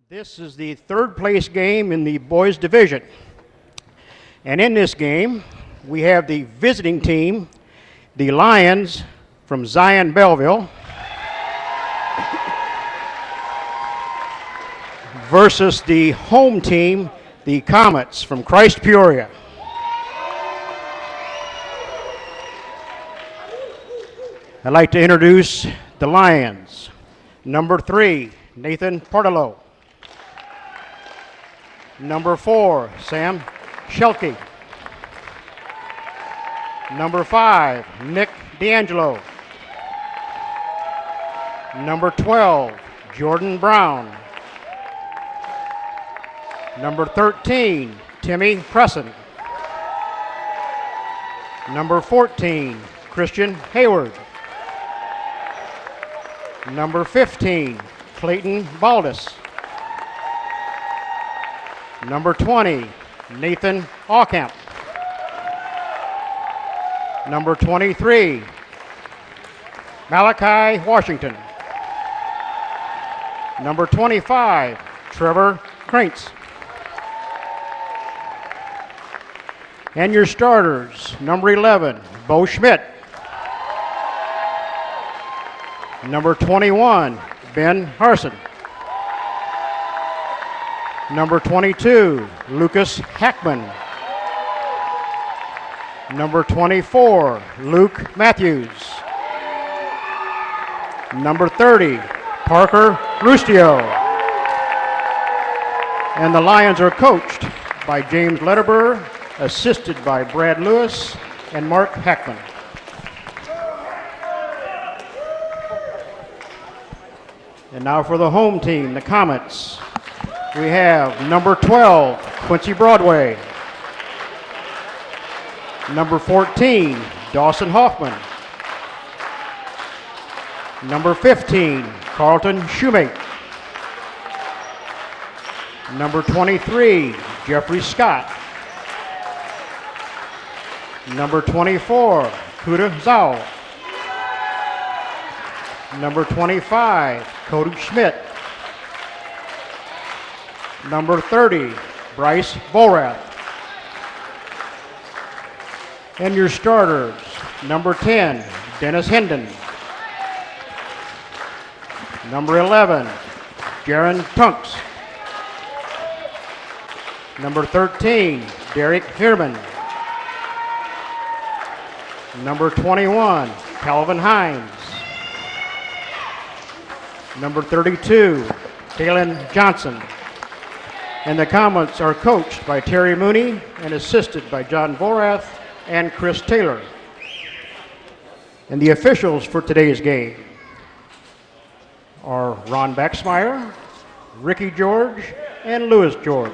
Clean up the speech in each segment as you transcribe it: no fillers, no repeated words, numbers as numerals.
This is the third place game in the boys division. And in this game, we have the visiting team, the Lions from Zion Belleville, versus the home team, the Comets from Christ Peoria. I'd like to introduce the Lions. Number 3, Nathan Portillo. Number 4, Sam Shelke. Number 5, Nick D'Angelo. Number 12, Jordan Brown. Number 13, Timmy Presson. Number 14, Christian Hayward. Number 15, Clayton Baldus. Number 20, Nathan Aukamp. Number 23, Malachi Washington. Number 25, Trevor Krantz. And your starters, number 11, Bo Schmidt. Number 21, Ben Harson. Number 22, Lucas Hackman. Number 24, Luke Matthews. Number 30, Parker Rustio. And the Lions are coached by James Letterber, assisted by Brad Lewis and Mark Hackman. And now for the home team, the Comets. We have number 12, Quincy Broadway. Number 14, Dawson Hoffman. Number 15, Carlton Shoemate. Number 23, Jeffrey Scott. Number 24, Kuda Zhao. Number 25, Cody Schmidt. Number 30, Bryce Borath. And your starters, number 10, Dennis Hendon. Number 11, Jaron Tunks. Number 13, Derek Hierman. Number 21, Calvin Hines. Number 32, Kalen Johnson. And the Comets are coached by Terry Mooney and assisted by John Vorath and Chris Taylor. And the officials for today's game are Ron Baxmeyer, Ricky George, and Louis George.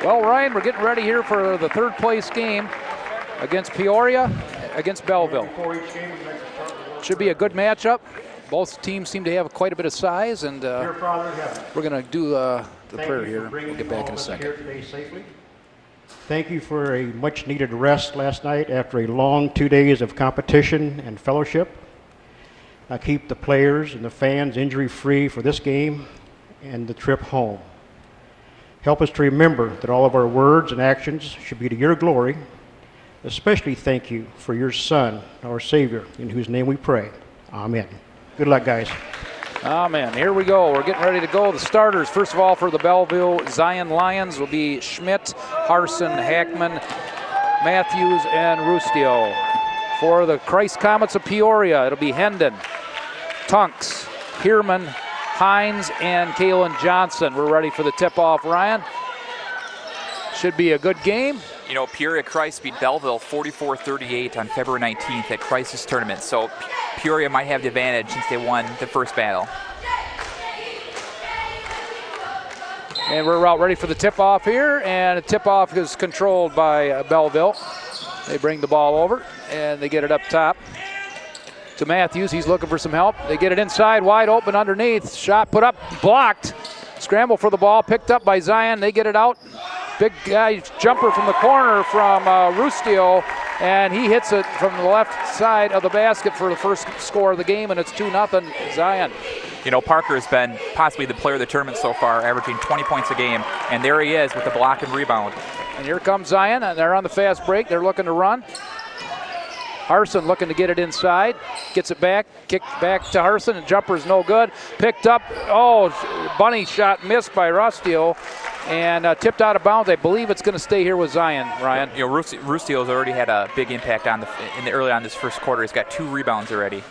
Well, Ryan, we're getting ready here for the third place game against Peoria, against Belleville. Should be a good matchup. Both teams seem to have quite a bit of size, and we're going to do the prayer here. We'll get back in a second. Thank you for a much-needed rest last night after a long 2 days of competition and fellowship. Keep the players and the fans injury-free for this game and the trip home. Help us to remember that all of our words and actions should be to your glory. Especially thank you for your Son, our Savior, in whose name we pray. Amen. Good luck, guys. Amen. Here we go. We're getting ready to go. The starters, first of all, for the Belleville Zion Lions will be Schmidt, Harson, Hackman, Matthews, and Rustio. For the Christ Comets of Peoria, it'll be Hendon, Tunks, Hierman, Hines, and Kalen Johnson. We're ready for the tip-off, Ryan. Should be a good game. You know, Peoria Christ beat Belleville 44-38 on February 19th at Christ's tournament, so Peoria might have the advantage since they won the first battle. And we're out ready for the tip-off here, and the tip-off is controlled by Belleville. They bring the ball over, and they get it up top to Matthews. He's looking for some help. They get it inside, wide open underneath. Shot put up, blocked. Scramble for the ball, picked up by Zion. They get it out. Big guy jumper from the corner from Rustio, and he hits it from the left side of the basket for the first score of the game, and it's 2-0 Zion. You know, Parker has been possibly the player of the tournament so far, averaging 20 points a game, and there he is with the block and rebound. And here comes Zion, and they're on the fast break. They're looking to run. Harson looking to get it inside, gets it back, kicked back to Harson, and jumper's no good. Picked up, bunny shot missed by Rustio, and tipped out of bounds. I believe it's going to stay here with Zion, Ryan. You know, Rustio's already had a big impact early on this first quarter. He's got 2 rebounds already.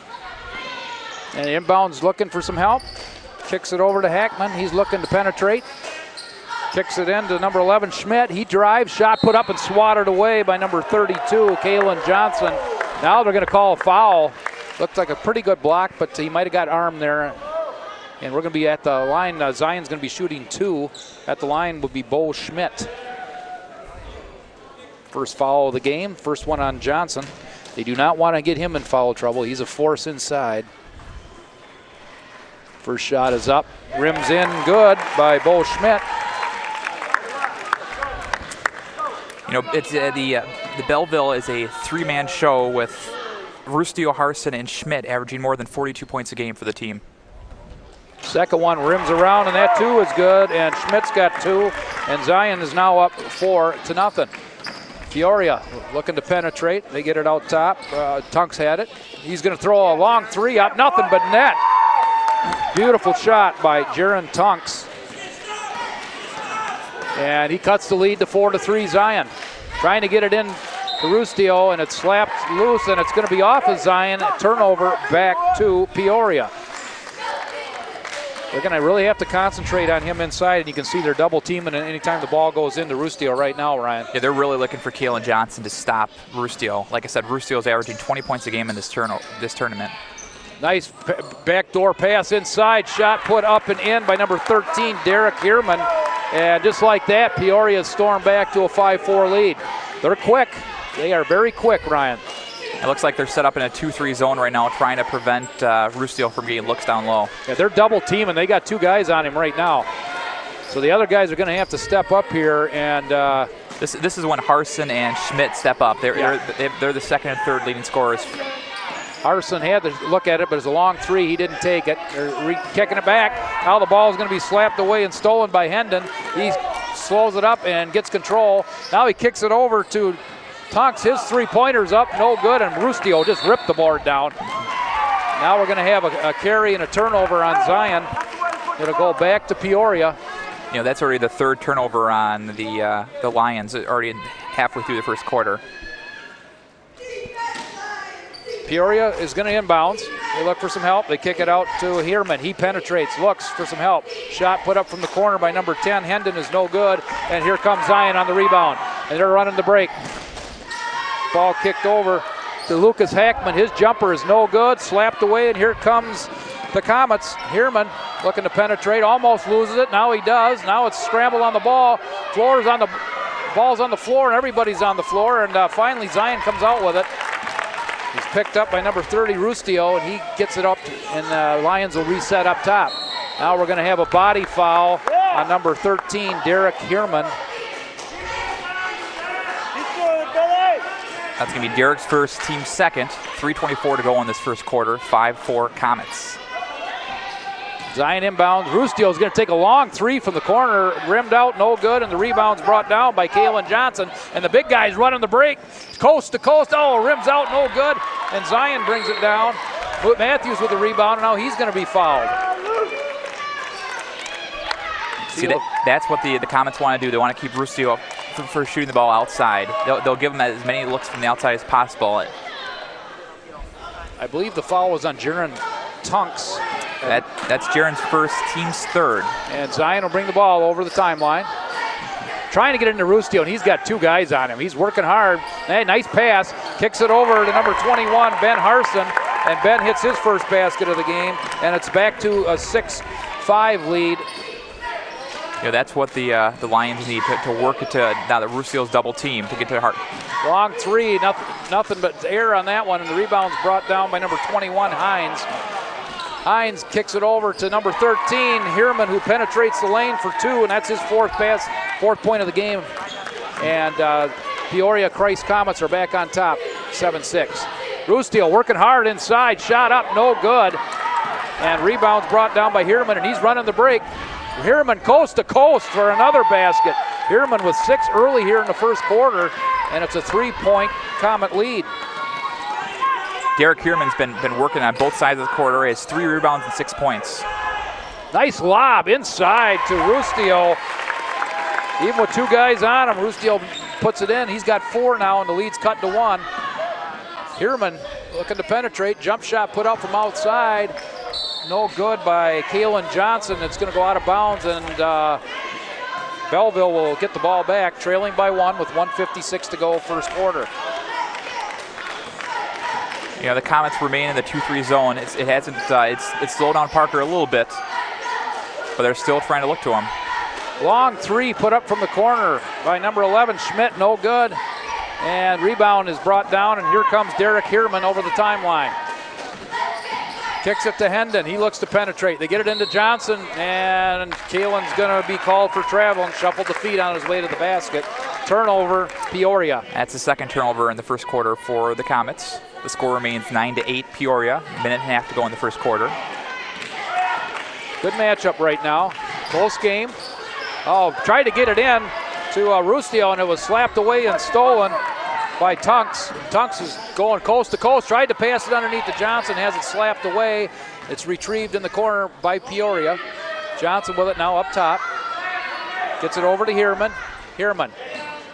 And inbounds looking for some help. Kicks it over to Hackman. He's looking to penetrate. Kicks it in to number 11, Schmidt. He drives, shot put up and swatted away by number 32, Kalen Johnson. Now they're going to call a foul. Looked like a pretty good block, but he might have got armed there. And we're going to be at the line. Zion's going to be shooting 2. At the line would be Bo Schmidt. First foul of the game, first one on Johnson. They do not want to get him in foul trouble. He's a force inside. First shot is up, rims in good by Bo Schmidt. You know, it's the Belleville is a 3-man show with Rustio, Harson, and Schmidt averaging more than 42 points a game for the team. Second one rims around, and that 2 is good, and Schmidt's got 2, and Zion is now up 4-0. Peoria looking to penetrate. They get it out top. Tunks had it. He's going to throw a long 3 up, nothing but net. Beautiful shot by Jaron Tunks. And he cuts the lead to 4-3 Zion. Trying to get it in to Rustio, and it's slapped loose, and it's going to be off of Zion. Turnover back to Peoria. They're going to really have to concentrate on him inside, and you can see they're double teaming anytime the ball goes into Rustio right now, Ryan. Yeah, they're really looking for Kalen Johnson to stop Rustio. Like I said, Rustio's averaging 20 points a game in this tournament. Nice backdoor pass inside, shot put up and in by number 13, Derek Hierman. And just like that, Peoria stormed back to a 5-4 lead. They're quick. They are very quick, Ryan. It looks like they're set up in a 2-3 zone right now, trying to prevent Rustio from getting looks down low. Yeah, they're double teaming. They got 2 guys on him right now. So the other guys are going to have to step up here. And this is when Harson and Schmidt step up. They're the second and third leading scorers. Harson had to look at it, but it's a long 3. He didn't take it. They're kicking it back. Now the ball is going to be slapped away and stolen by Hendon. He slows it up and gets control. Now he kicks it over to Tunks. His 3-pointer's up, no good, and Rustio just ripped the board down. Now we're going to have a carry and a turnover on Zion. It'll go back to Peoria. You know, that's already the 3rd turnover on the Lions, already halfway through the first quarter. Peoria is going to inbounds. They look for some help. They kick it out to Hierman. He penetrates, looks for some help. Shot put up from the corner by number 10. Hendon is no good. And here comes Zion on the rebound. And they're running the break. Ball kicked over to Lucas Hackman. His jumper is no good. Slapped away, and here comes the Comets. Hierman looking to penetrate. Almost loses it. Now he does. Now it's scrambled on the ball. Ball's on the floor, and everybody's on the floor. And finally Zion comes out with it. He's picked up by number 30, Rustio, and he gets it up, and Lions will reset up top. Now we're going to have a body foul on number 13, Derek Hierman. That's going to be Derek's first, team's second. 3:24 to go in this first quarter. 5-4 Comets. Zion inbounds. Rustio's going to take a long 3 from the corner, rimmed out, no good, and the rebound's brought down by Kalen Johnson. And the big guy's running the break, coast to coast. Oh, rims out, no good, and Zion brings it down. Matthews with the rebound, and now he's going to be fouled. See, that's what the Comets want to do. They want to keep Rustio for shooting the ball outside. They'll give him as many looks from the outside as possible. I believe the foul was on Jaron Tunks. That's Jaron's first, team's 3rd. And Zion will bring the ball over the timeline. Trying to get into Rustio, and he's got 2 guys on him. He's working hard. Hey, nice pass. Kicks it over to number 21, Ben Harson. And Ben hits his first basket of the game, and it's back to a 6-5 lead. Yeah, that's what the Lions need to work it to, now that Rustio's double team, to get to the heart. Long 3, nothing but air on that one, and the rebound's brought down by number 21, Hines. Hines kicks it over to number 13, Hierman, who penetrates the lane for 2, and that's his 4th point of the game. And Peoria Christ Comets are back on top, 7-6. Rustio working hard inside, shot up, no good. And rebounds brought down by Hierman, and he's running the break. Hierman coast to coast for another basket. Hierman with 6 early here in the first quarter, and it's a 3-point Comet lead. Derek Hierman's been working on both sides of the quarter. He has 3 rebounds and 6 points. Nice lob inside to Rustio. Even with 2 guys on him, Rustio puts it in. He's got 4 now, and the lead's cut to 1. Hierman looking to penetrate. Jump shot put up from outside. No good by Kalen Johnson. It's going to go out of bounds, and Belleville will get the ball back, trailing by 1 with 1:56 to go first quarter. You know, the Comets remain in the 2-3 zone. It's slowed down Parker a little bit, but they're still trying to look to him. Long 3 put up from the corner by number 11, Schmidt, no good. And rebound is brought down, and here comes Derek Hierman over the timeline. Kicks it to Hendon. He looks to penetrate. They get it into Johnson, and Kalen's going to be called for travel and shuffled the feet on his way to the basket. Turnover, Peoria. That's the second turnover in the first quarter for the Comets. The score remains 9-8 Peoria. Minute and a half to go in the first quarter. Good matchup right now. Close game. Oh, tried to get it in to Rustio, and it was slapped away and stolen by Tunks. Tunks is going coast to coast, tried to pass it underneath to Johnson, has it slapped away. It's retrieved in the corner by Peoria. Johnson with it now up top. Gets it over to Hierman. Hierman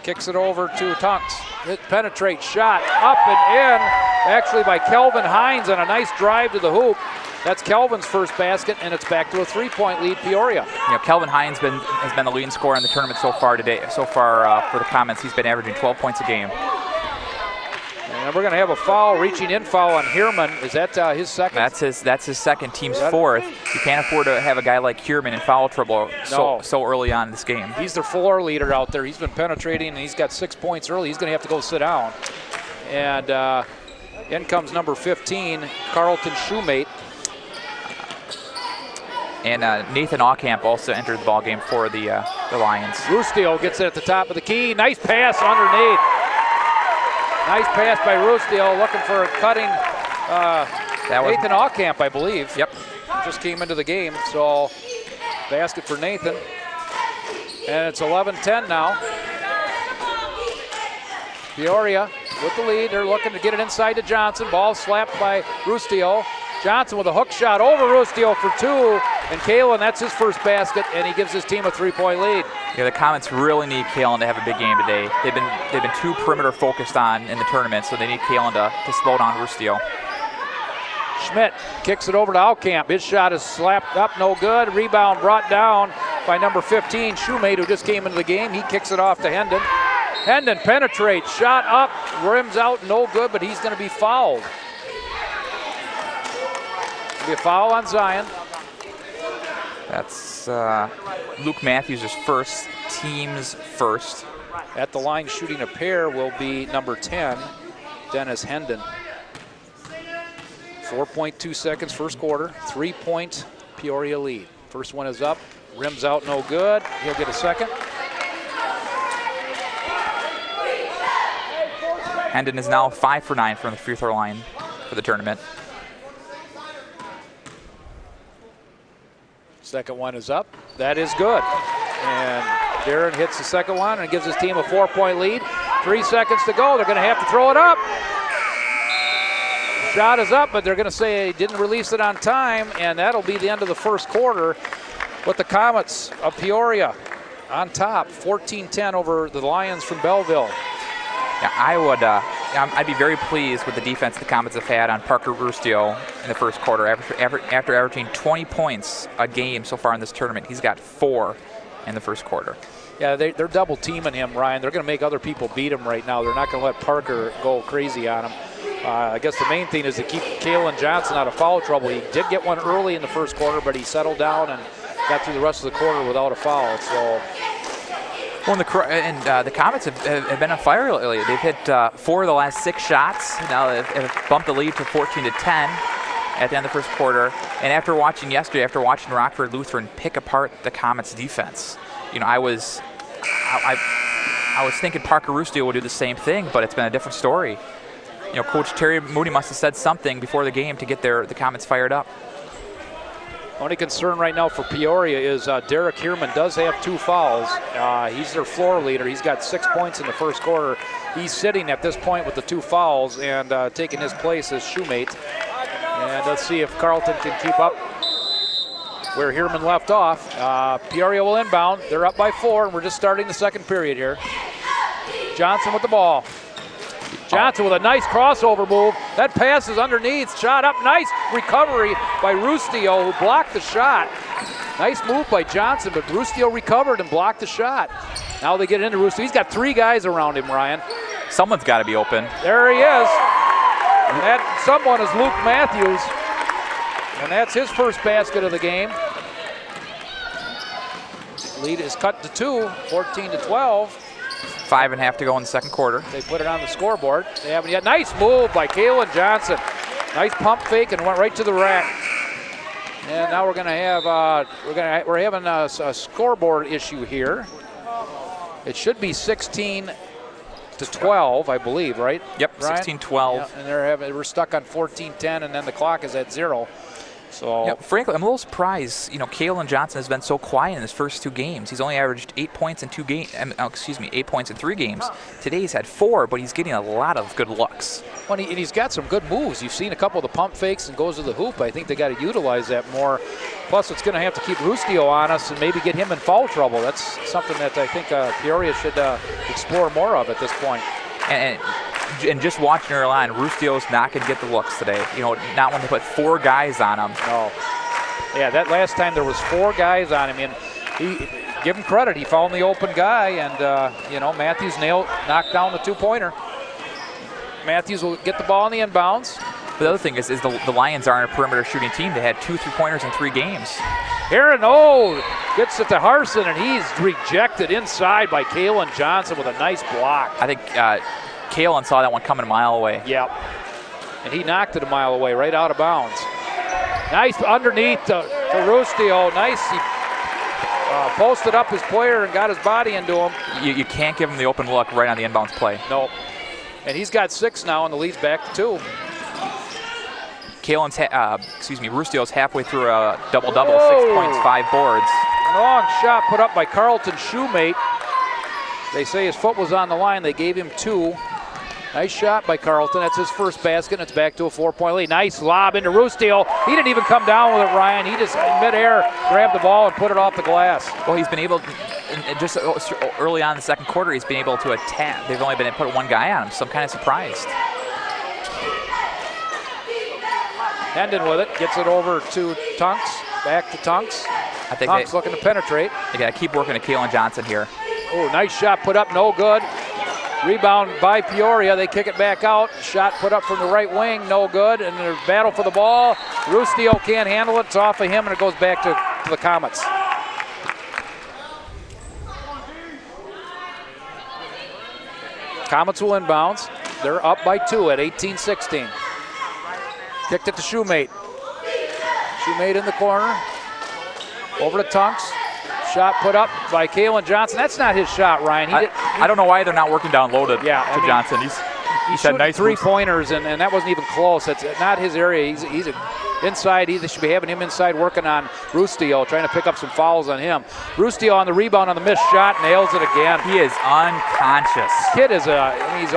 kicks it over to Tunks. It penetrates, shot up and in, actually by Kelvin Hines on a nice drive to the hoop. That's Kelvin's first basket, and it's back to a 3-point lead, Peoria. You know, Kelvin Hines has been the leading scorer in the tournament so far today. So far for the Comets, he's been averaging 12 points a game. And we're going to have a foul, reaching in foul on Hierman. Is that his second? That's his second, team's fourth. You can't afford to have a guy like Hierman in foul trouble so early on in this game. He's their floor leader out there. He's been penetrating, and he's got 6 points early. He's going to have to go sit down. And in comes number 15, Carlton Shoemate. And Nathan Aucamp also entered the ball game for the Lions. Rustio gets it at the top of the key. Nice pass underneath. Nice pass by Rustio, looking for a cutting Nathan Aucamp, I believe. Yep. Just came into the game, so basket for Nathan. And it's 11-10 now. Peoria with the lead. They're looking to get it inside to Johnson. Ball slapped by Rustio. Johnson with a hook shot over Rustio for 2, and Kalen, that's his first basket, and he gives his team a 3-point lead. Yeah, the Comets really need Kalen to have a big game today. They've been too perimeter focused on in the tournament, so they need Kalen to slow down Rustio. Schmidt kicks it over to Aucamp. His shot is slapped up, no good. Rebound brought down by number 15, Shoemate, who just came into the game. He kicks it off to Hendon. Hendon penetrates, shot up, rims out, no good, but he's going to be fouled. Be a foul on Zion. That's Luke Matthews' first, team's first. At the line shooting a pair will be number 10, Dennis Hendon. 4.2 seconds first quarter, 3-point Peoria lead. First one is up, rims out, no good. He'll get a second. Hendon is now 5 for 9 from the free throw line for the tournament. Second one is up. That is good. And Darren hits the second one and gives his team a 4-point lead. 3 seconds to go. They're going to have to throw it up. Shot is up, but they're going to say he didn't release it on time, and that'll be the end of the first quarter with the Comets of Peoria on top, 14-10 over the Lions from Belleville. Yeah, I'd be very pleased with the defense the Comets have had on Parker Rustio in the first quarter. After averaging 20 points a game so far in this tournament, he's got 4 in the first quarter. Yeah, they're double teaming him, Ryan. They're going to make other people beat him right now. They're not going to let Parker go crazy on him. I guess the main thing is to keep Kalen Johnson out of foul trouble. He did get one early in the first quarter, but he settled down and got through the rest of the quarter without a foul. So. Well, the Comets have been on fire lately. They've hit 4 of the last 6 shots. Now they've bumped the lead to 14-10 at the end of the first quarter. And after watching Rockford Lutheran pick apart the Comets' defense, you know, I was thinking Parker Rustio would do the same thing, but it's been a different story. You know, Coach Terry Moody must have said something before the game to get the Comets fired up. Only concern right now for Peoria is Derek Heerman does have 2 fouls. He's their floor leader. He's got 6 points in the first quarter. He's sitting at this point with the 2 fouls and taking his place as shoemate. And let's see if Carleton can keep up where Heerman left off. Peoria will inbound. They're up by 4, and we're just starting the second period here. Johnson with the ball. Johnson with a nice crossover move. That pass is underneath. Shot up. Nice recovery by Rustio, who blocked the shot. Nice move by Johnson, but Rustio recovered and blocked the shot. Now they get into Rustio. He's got 3 guys around him, Ryan. Someone's got to be open. There he is. And that someone is Luke Matthews. And that's his first basket of the game. Lead is cut to 2, 14-12. 5.5 to go in the second quarter. They put it on the scoreboard. They haven't yet. Nice move by Kalen Johnson. Nice pump fake and went right to the rack. And now we're going to have we're having a scoreboard issue here. It should be 16-12, I believe, right? Yep, 16-12. Yeah, and we're stuck on 14-10, and then the clock is at 0. So, yeah, frankly, I'm a little surprised. You know, Kalen Johnson has been so quiet in his first 2 games. He's only averaged 8 points in 2 games. 8 points in 3 games. Today he's had 4, but he's getting a lot of good looks. Well, and he's got some good moves. You've seen a couple of the pump fakes and goes to the hoop. I think they got to utilize that more. Plus, it's going to have to keep Rustio on us and maybe get him in foul trouble. That's something that I think Peoria should explore more of at this point. And just watching her line, Rustio's not going to get the looks today. You know, not when they put 4 guys on him. No. Yeah, that last time there was 4 guys on him, and he, give him credit, he found the open guy, and you know, Matthews knocked down the 2-pointer. Matthews will get the ball in the inbounds. But the other thing is the Lions aren't a perimeter shooting team. They had 2 3-pointers in 3 games. Aaron gets it to Harson, and he's rejected inside by Kalen Johnson with a nice block. I think Kalen saw that one coming a mile away. Yep. And he knocked it a mile away, right out of bounds. Nice underneath to Rustio. Nice. He posted up his player and got his body into him. You can't give him the open look right on the inbounds play. Nope. And he's got 6 now, and the lead's back to 2. Rustio's halfway through a double-double, 6 points, 5 boards. Long shot put up by Carleton Shoemate. They say his foot was on the line. They gave him 2. Nice shot by Carleton. That's his first basket, and it's back to a 4-point lead. Nice lob into Rustio. He didn't even come down with it, Ryan. He just, in midair, grabbed the ball and put it off the glass. Well, he's been able, just early on in the second quarter, he's been able to attack. They've only been able to put 1 guy on him, so I'm kind of surprised. Hendon with it, gets it over to Tunks, back to Tunks. I think Tunks looking to penetrate. They got to keep working at Kalen Johnson here. Oh, nice shot put up, no good. Rebound by Peoria, they kick it back out. Shot put up from the right wing, no good. And there's battle for the ball. Rustio can't handle it, it's off of him, and it goes back to the Comets. Comets will inbounds. They're up by 2 at 18-16. Kicked it to Shoemate. Shoemate in the corner. Over to Tunks. Shot put up by Kalen Johnson. That's not his shot, Ryan. I don't know why they're not working down loaded to Johnson. He's had nice 3-pointers, and that wasn't even close. That's not his area. He's inside. They should be having him inside working on Rustio, trying to pick up some fouls on him. Rustio on the rebound on the missed shot, nails it again. He is unconscious. This kid is he's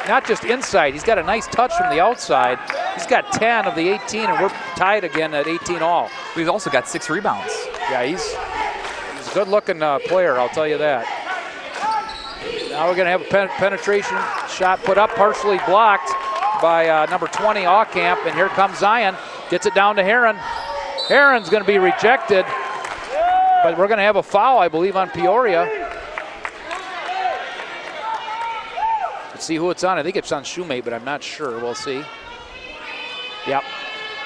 not just inside. He's got a nice touch from the outside. He's got 10 of the 18, and we're tied again at 18 all. He's also got 6 rebounds. Yeah, he's a good-looking player, I'll tell you that. Now we're going to have a penetration shot put up, partially blocked by number 20, Aucamp, and here comes Zion. Gets it down to Heron. Heron's going to be rejected, but we're going to have a foul, I believe, on Peoria. Let's see who it's on. I think it's on Shoemate, but I'm not sure. We'll see. Yep,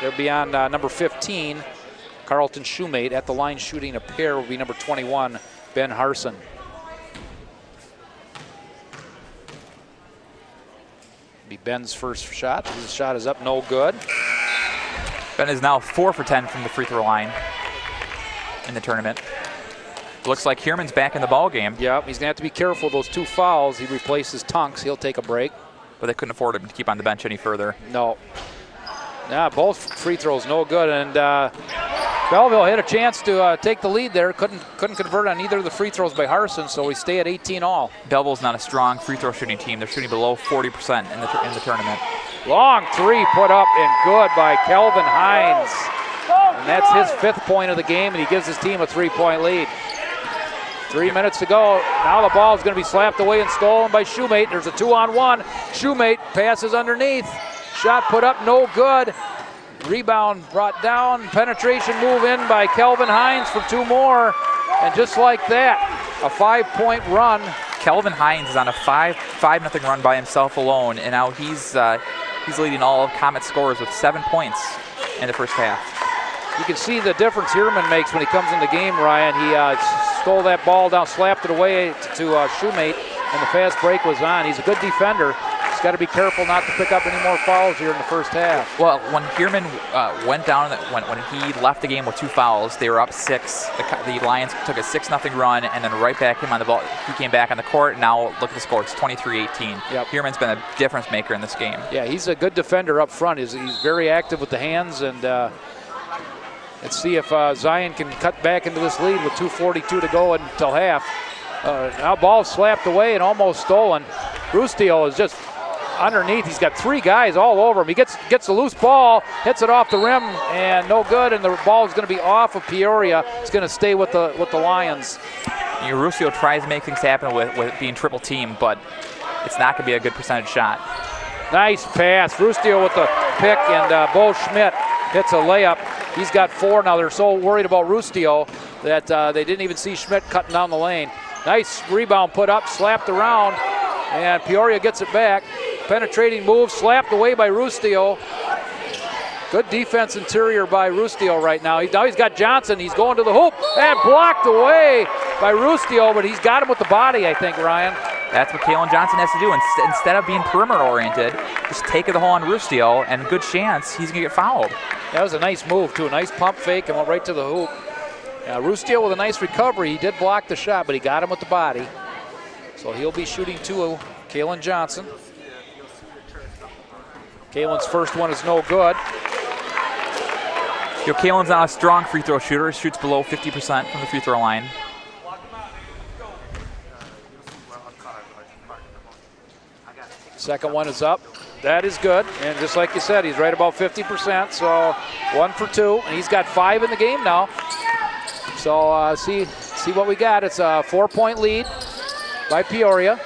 they'll be on number 15, Carleton Shoemate. At the line shooting a pair will be number 21, Ben Harson. Be Ben's first shot. His shot is up, no good. Ben is now 4 for 10 from the free throw line in the tournament. Looks like Heerman's back in the ball game. Yep, he's gonna have to be careful. Those 2 fouls. He replaces Tunks. He'll take a break. But they couldn't afford him to keep on the bench any further. No. Yeah, both free throws no good, and Belleville had a chance to take the lead there. Couldn't convert on either of the free throws by Harson, so we stay at 18 all. Belleville's not a strong free throw shooting team. They're shooting below 40% in the tournament. Long three put up and good by Kelvin Hines. And that's his 5th point of the game, and he gives his team a 3-point lead. 3 minutes to go. Now the ball is going to be slapped away and stolen by Shoemate. There's a 2-on-1. Shoemate passes underneath. Shot put up, no good. Rebound brought down. Penetration move in by Kelvin Hines for 2 more. And just like that, a 5-point run. Kelvin Hines is on a 5-0 run by himself alone, and now he's leading all of Comet scorers with 7 points in the first half. You can see the difference Hierman makes when he comes in the game, Ryan. He stole that ball down, slapped it away to Shoemate, and the fast break was on. He's a good defender. He's got to be careful not to pick up any more fouls here in the first half. Well, when Hierman went down, when he left the game with 2 fouls, they were up 6. The Lions took a 6-0 run, and then right back him on the ball. He came back on the court. Now look at the score. It's 23-18. Yep. Hierman's been a difference maker in this game. Yeah, he's a good defender up front. He's very active with the hands, and let's see if Zion can cut back into this lead with 2:42 to go until half. Now ball slapped away and almost stolen. Rustio is just underneath. He's got 3 guys all over him. He gets a loose ball, hits it off the rim, and no good. And the ball is going to be off of Peoria. It's going to stay with the Lions. Rustio tries to make things happen with being triple team, but it's not going to be a good percentage shot. Nice pass. Rustio with the pick, and Bo Schmidt hits a layup. He's got 4 now. They're so worried about Rustio that they didn't even see Schmidt cutting down the lane. Nice rebound put up, slapped around, and Peoria gets it back. Penetrating move, slapped away by Rustio. Good defense interior by Rustio right now. Now he's got Johnson. He's going to the hoop and blocked away by Rustio, but he's got him with the body, I think, Ryan. That's what Kalen Johnson has to do. Instead of being perimeter oriented, just take the hole on Rustio, and good chance he's going to get fouled. That was a nice move, too. A nice pump fake and went right to the hoop. Rustio with a nice recovery. He did block the shot, but he got him with the body. So he'll be shooting 2, Kalen Johnson. Kalen's first one is no good. Kalen's not a strong free throw shooter. He shoots below 50% from the free throw line. Second one is up. That is good. And just like you said, he's right about 50%. So 1 for 2. And he's got 5 in the game now. So see what we got. It's a 4-point lead by Peoria.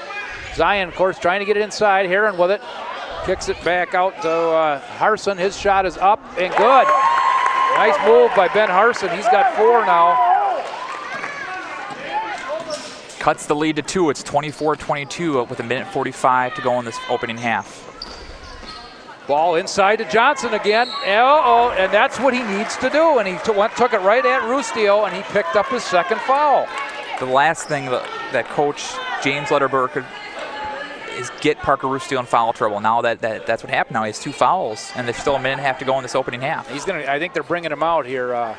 Zion, of course, trying to get it inside. Heron with it. Kicks it back out to Harson. His shot is up and good. Nice move by Ben Harson. He's got 4 now. Cuts the lead to 2. It's 24-22 with 1:45 to go in this opening half. Ball inside to Johnson again. And that's what he needs to do. And he took it right at Rustio, and he picked up his 2nd foul. The last thing that Coach James Letterberg could is get Parker Rustio in foul trouble. Now that's what happened. Now he has 2 fouls, and there's still 1.5 minutes to go in this opening half. I think they're bringing him out here,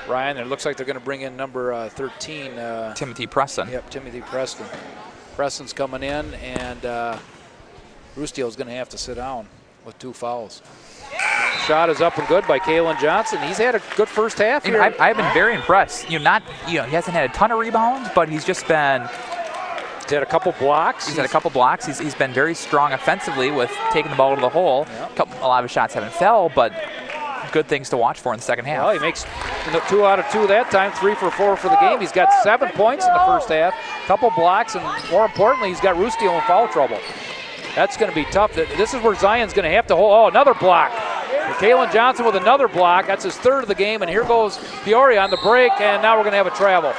Ryan. It looks like they're going to bring in number 13. Timothy Preston. Yep, Timothy Preston. Preston's coming in, and Rustio's going to have to sit down with 2 fouls. Shot is up and good by Kalen Johnson. He's had a good first half here. I've been very impressed. He hasn't had a ton of rebounds, but he's just been. He's had a couple blocks. He's had a couple blocks. He's been very strong offensively with taking the ball to the hole. Yep. A lot of his shots haven't fell, but good things to watch for in the second half. Well, he makes 2 out of 2 that time, 3 for 4 for the game. He's got 7 points in the first half, couple blocks, and more importantly, he's got Rustio in foul trouble. That's going to be tough. This is where Zion's going to have to hold. Oh, another block. Kalen Johnson with another block. That's his 3rd of the game, and here goes Peoria on the break, and now we're going to have a travel.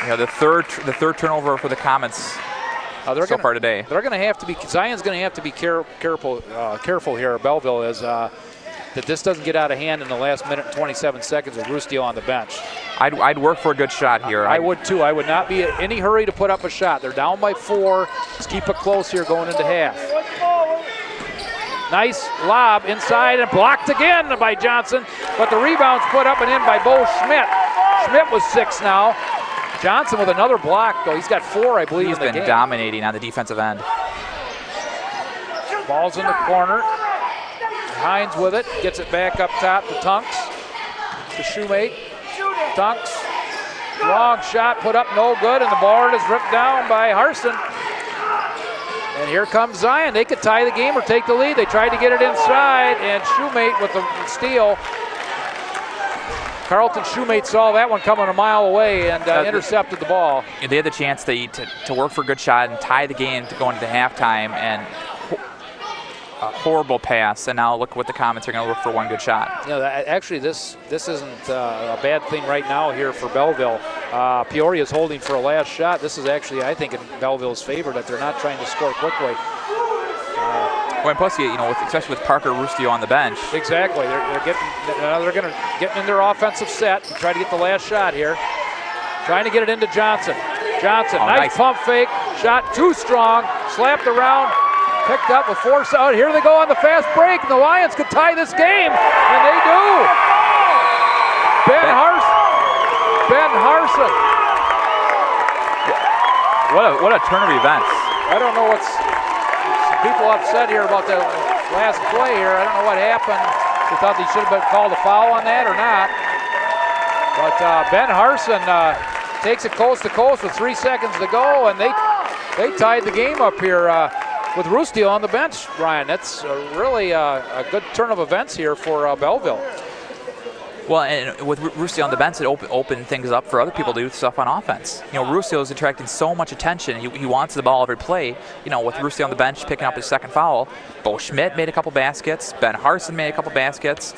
The third turnover for the Comets so far today. They're going to have to be. Zion's going to have to be careful here. Belleville is that this doesn't get out of hand in the last minute and 27 seconds with Rustio on the bench. I'd work for a good shot here. I would too. I would not be in any hurry to put up a shot. They're down by 4. Let's keep it close here going into half. Nice lob inside and blocked again by Johnson, but the rebound's put up and in by Bo Schmidt. Schmidt was 6 now. Johnson with another block, though. He's got 4, I believe, in the game. He's been dominating on the defensive end. Ball's in the corner. Hines with it, gets it back up top to Tunks. to Shoemate. Dunks. Long shot put up, no good, and the board is ripped down by Harson. And here comes Zion. They could tie the game or take the lead. They tried to get it inside, and Shoemate with the steal. Carlton Shoemate saw that one coming a mile away and intercepted the ball. They had the chance to work for a good shot and tie the game to go into the halftime, and a horrible pass. And now look what the Comets are going to look for one good shot. Actually, this isn't a bad thing right now here for Belleville. Peoria is holding for a last shot. This is actually, I think, in Belleville's favor that they're not trying to score quickly. And plus, especially with Parker Rustio on the bench. Exactly. They're going to get in their offensive set and try to get the last shot here. Trying to get it into Johnson. Nice pump fake. Shot too strong. Slapped around. Picked up with 4 seconds. Here they go on the fast break. The Lions could tie this game, and they do. Ben Harson. What a turn of events. I don't know what's people upset here about the last play here. I don't know what happened. They thought they should have been called a foul on that or not. But Ben Harson takes it coast to coast with 3 seconds to go, and they tied the game up here. With Rustio on the bench, Ryan. That's really a good turn of events here for Belleville. Well, and with Rustio on the bench, it opened things up for other people to do stuff on offense. Rustio is attracting so much attention. He wants the ball every play. With Rustio on the bench picking up his second foul, Bo Schmidt made a couple baskets. Ben Harson made a couple baskets.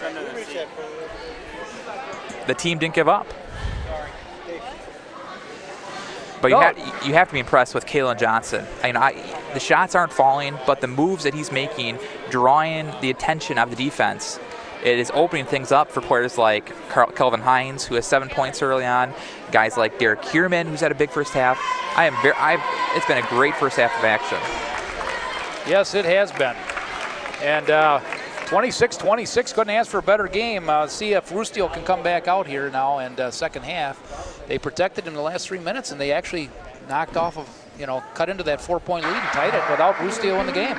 The team didn't give up. But you have to be impressed with Kalen Johnson. The shots aren't falling, but the moves that he's making, drawing the attention of the defense, it is opening things up for players like Kelvin Hines, who has 7 points early on. Guys like Derek Kierman, who's had a big first half. It's been a great first half of action. Yes, it has been. And 26-26, couldn't ask for a better game. See if Rustio can come back out here now and second half. They protected him the last 3 minutes, and they actually knocked off of, cut into that 4-point lead and tied it without Rustio in the game.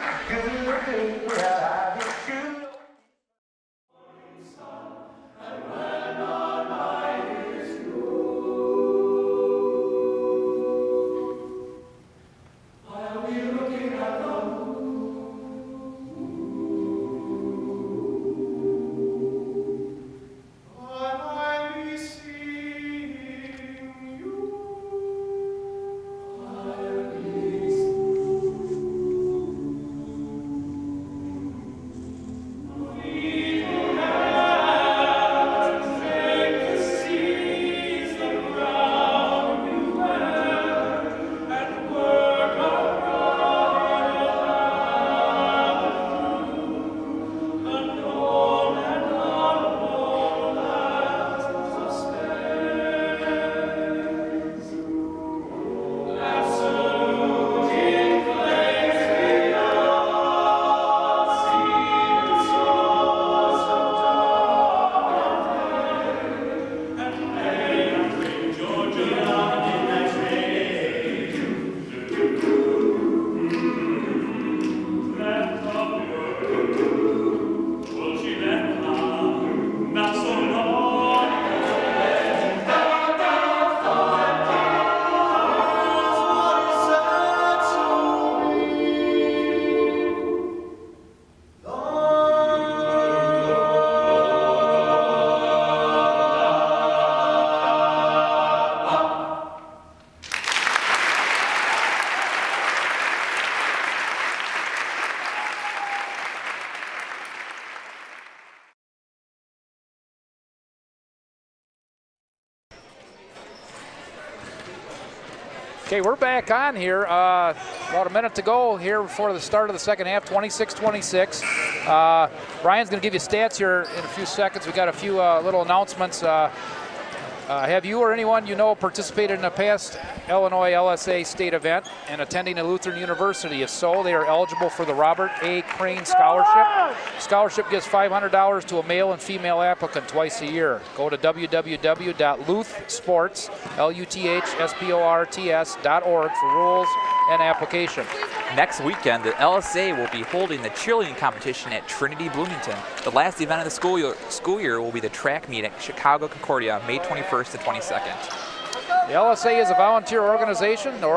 Okay, we're back on here. About a minute to go here before the start of the second half, 26-26. Ryan's going to give you stats here in a few seconds. We got a few little announcements. Have you or anyone you know participated in a past Illinois LSA state event and attending a Lutheran University? If so, they are eligible for the Robert A. Crane Scholarship. Scholarship gives $500 to a male and female applicant twice a year. Go to www.luthsports.org for rules and application. next weekend, the LSA will be holding the cheerleading competition at Trinity Bloomington. The last event of the school year will be the track meet at Chicago Concordia, May 21st to 22nd. The LSA is a volunteer organization. The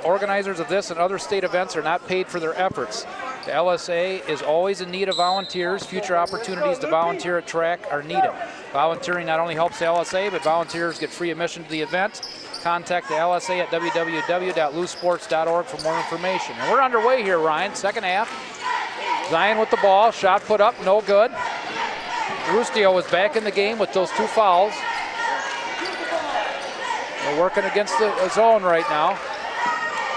organizers of this and other state events are not paid for their efforts. The LSA is always in need of volunteers. Future opportunities to volunteer at track are needed. Volunteering not only helps the LSA, but volunteers get free admission to the event. Contact the LSA at www.Luthsports.org for more information. And we're underway here, Ryan. Second half. Zion with the ball. Shot put up, no good. Rustio was back in the game with those 2 fouls. They're working against the zone right now.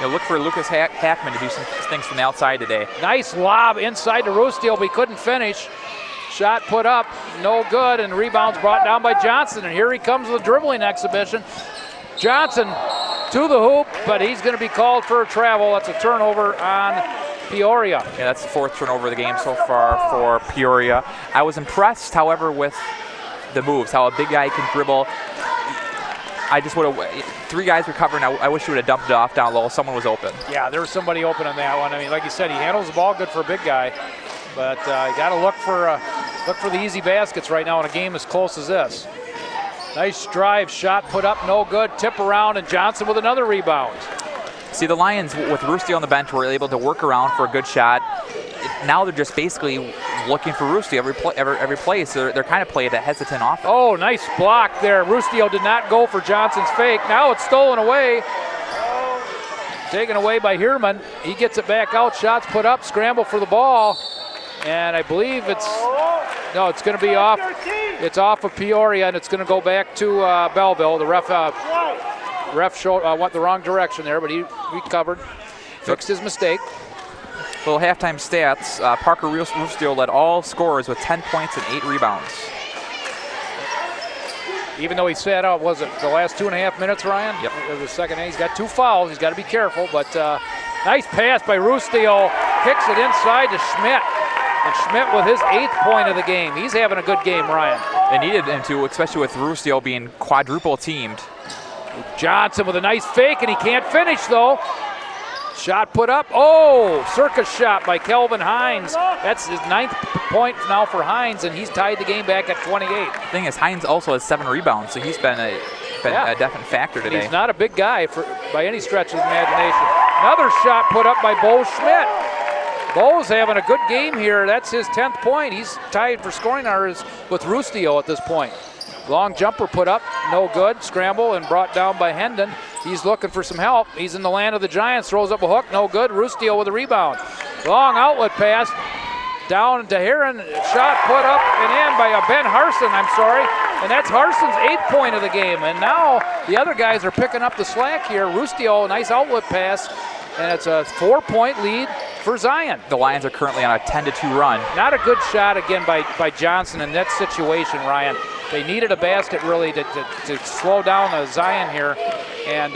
Look for Lucas Hackman to do some things from the outside today. Nice lob inside to Rustio, but he couldn't finish. Shot put up, no good, and rebounds brought down by Johnson. And here he comes with a dribbling exhibition. Johnson to the hoop, but he's going to be called for a travel. That's a turnover on Peoria. Yeah, that's the 4th turnover of the game so far for Peoria. I was impressed, however, with the moves, how a big guy can dribble. I just would have, 3 guys were covering. I wish he would have dumped it off down low. Someone was open. Yeah, there was somebody open on that one. I mean, like you said, he handles the ball good for a big guy, but you got to look for the easy baskets right now in a game as close as this. Nice drive, shot put up, no good. Tip around, and Johnson with another rebound. See, the Lions with Rustio on the bench were able to work around for a good shot. Now they're just basically looking for Rustio every play, so they're kind of playing a hesitant offense. Oh, nice block there. Rustio did not go for Johnson's fake. Now it's stolen away. Taken away by Heerman. He gets it back out. Shots put up. Scramble for the ball. And I believe it's going to be off. It's off of Peoria, and it's going to go back to Belleville. The ref went the wrong direction there, but he recovered, fixed his mistake. Little halftime stats. Parker Rustio led all scorers with 10 points and 8 rebounds. Even though he sat out, was it the last 2.5 minutes, Ryan? Yep. Of the second half. He's got 2 fouls. He's got to be careful, but nice pass by Rustio. Kicks it inside to Schmidt. And Schmidt with his 8th point of the game. He's having a good game, Ryan. They needed him to, especially with Rustio being quadruple teamed. Johnson with a nice fake, and he can't finish, though. Shot put up. Oh, circus shot by Kelvin Hines. That's his 9th point now for Hines, and he's tied the game back at 28. The thing is, Hines also has 7 rebounds, so he's been a definite factor today. He's not a big guy by any stretch of the imagination. Another shot put up by Bo Schmidt. Bo's having a good game here. That's his 10th point. He's tied for scoring errors with Rustio at this point. Long jumper put up, no good. Scramble and brought down by Hendon. He's looking for some help. He's in the land of the Giants. Throws up a hook, no good. Rustio with a rebound. Long outlet pass down to Heron. Shot put up and in by Ben Harson, And that's Harson's 8th point of the game. And now the other guys are picking up the slack here. Rustio, nice outlet pass. And it's a 4-point lead for Zion. The Lions are currently on a 10-2 run. Not a good shot again by Johnson in that situation, Ryan. They needed a basket really to slow down the Zion here. And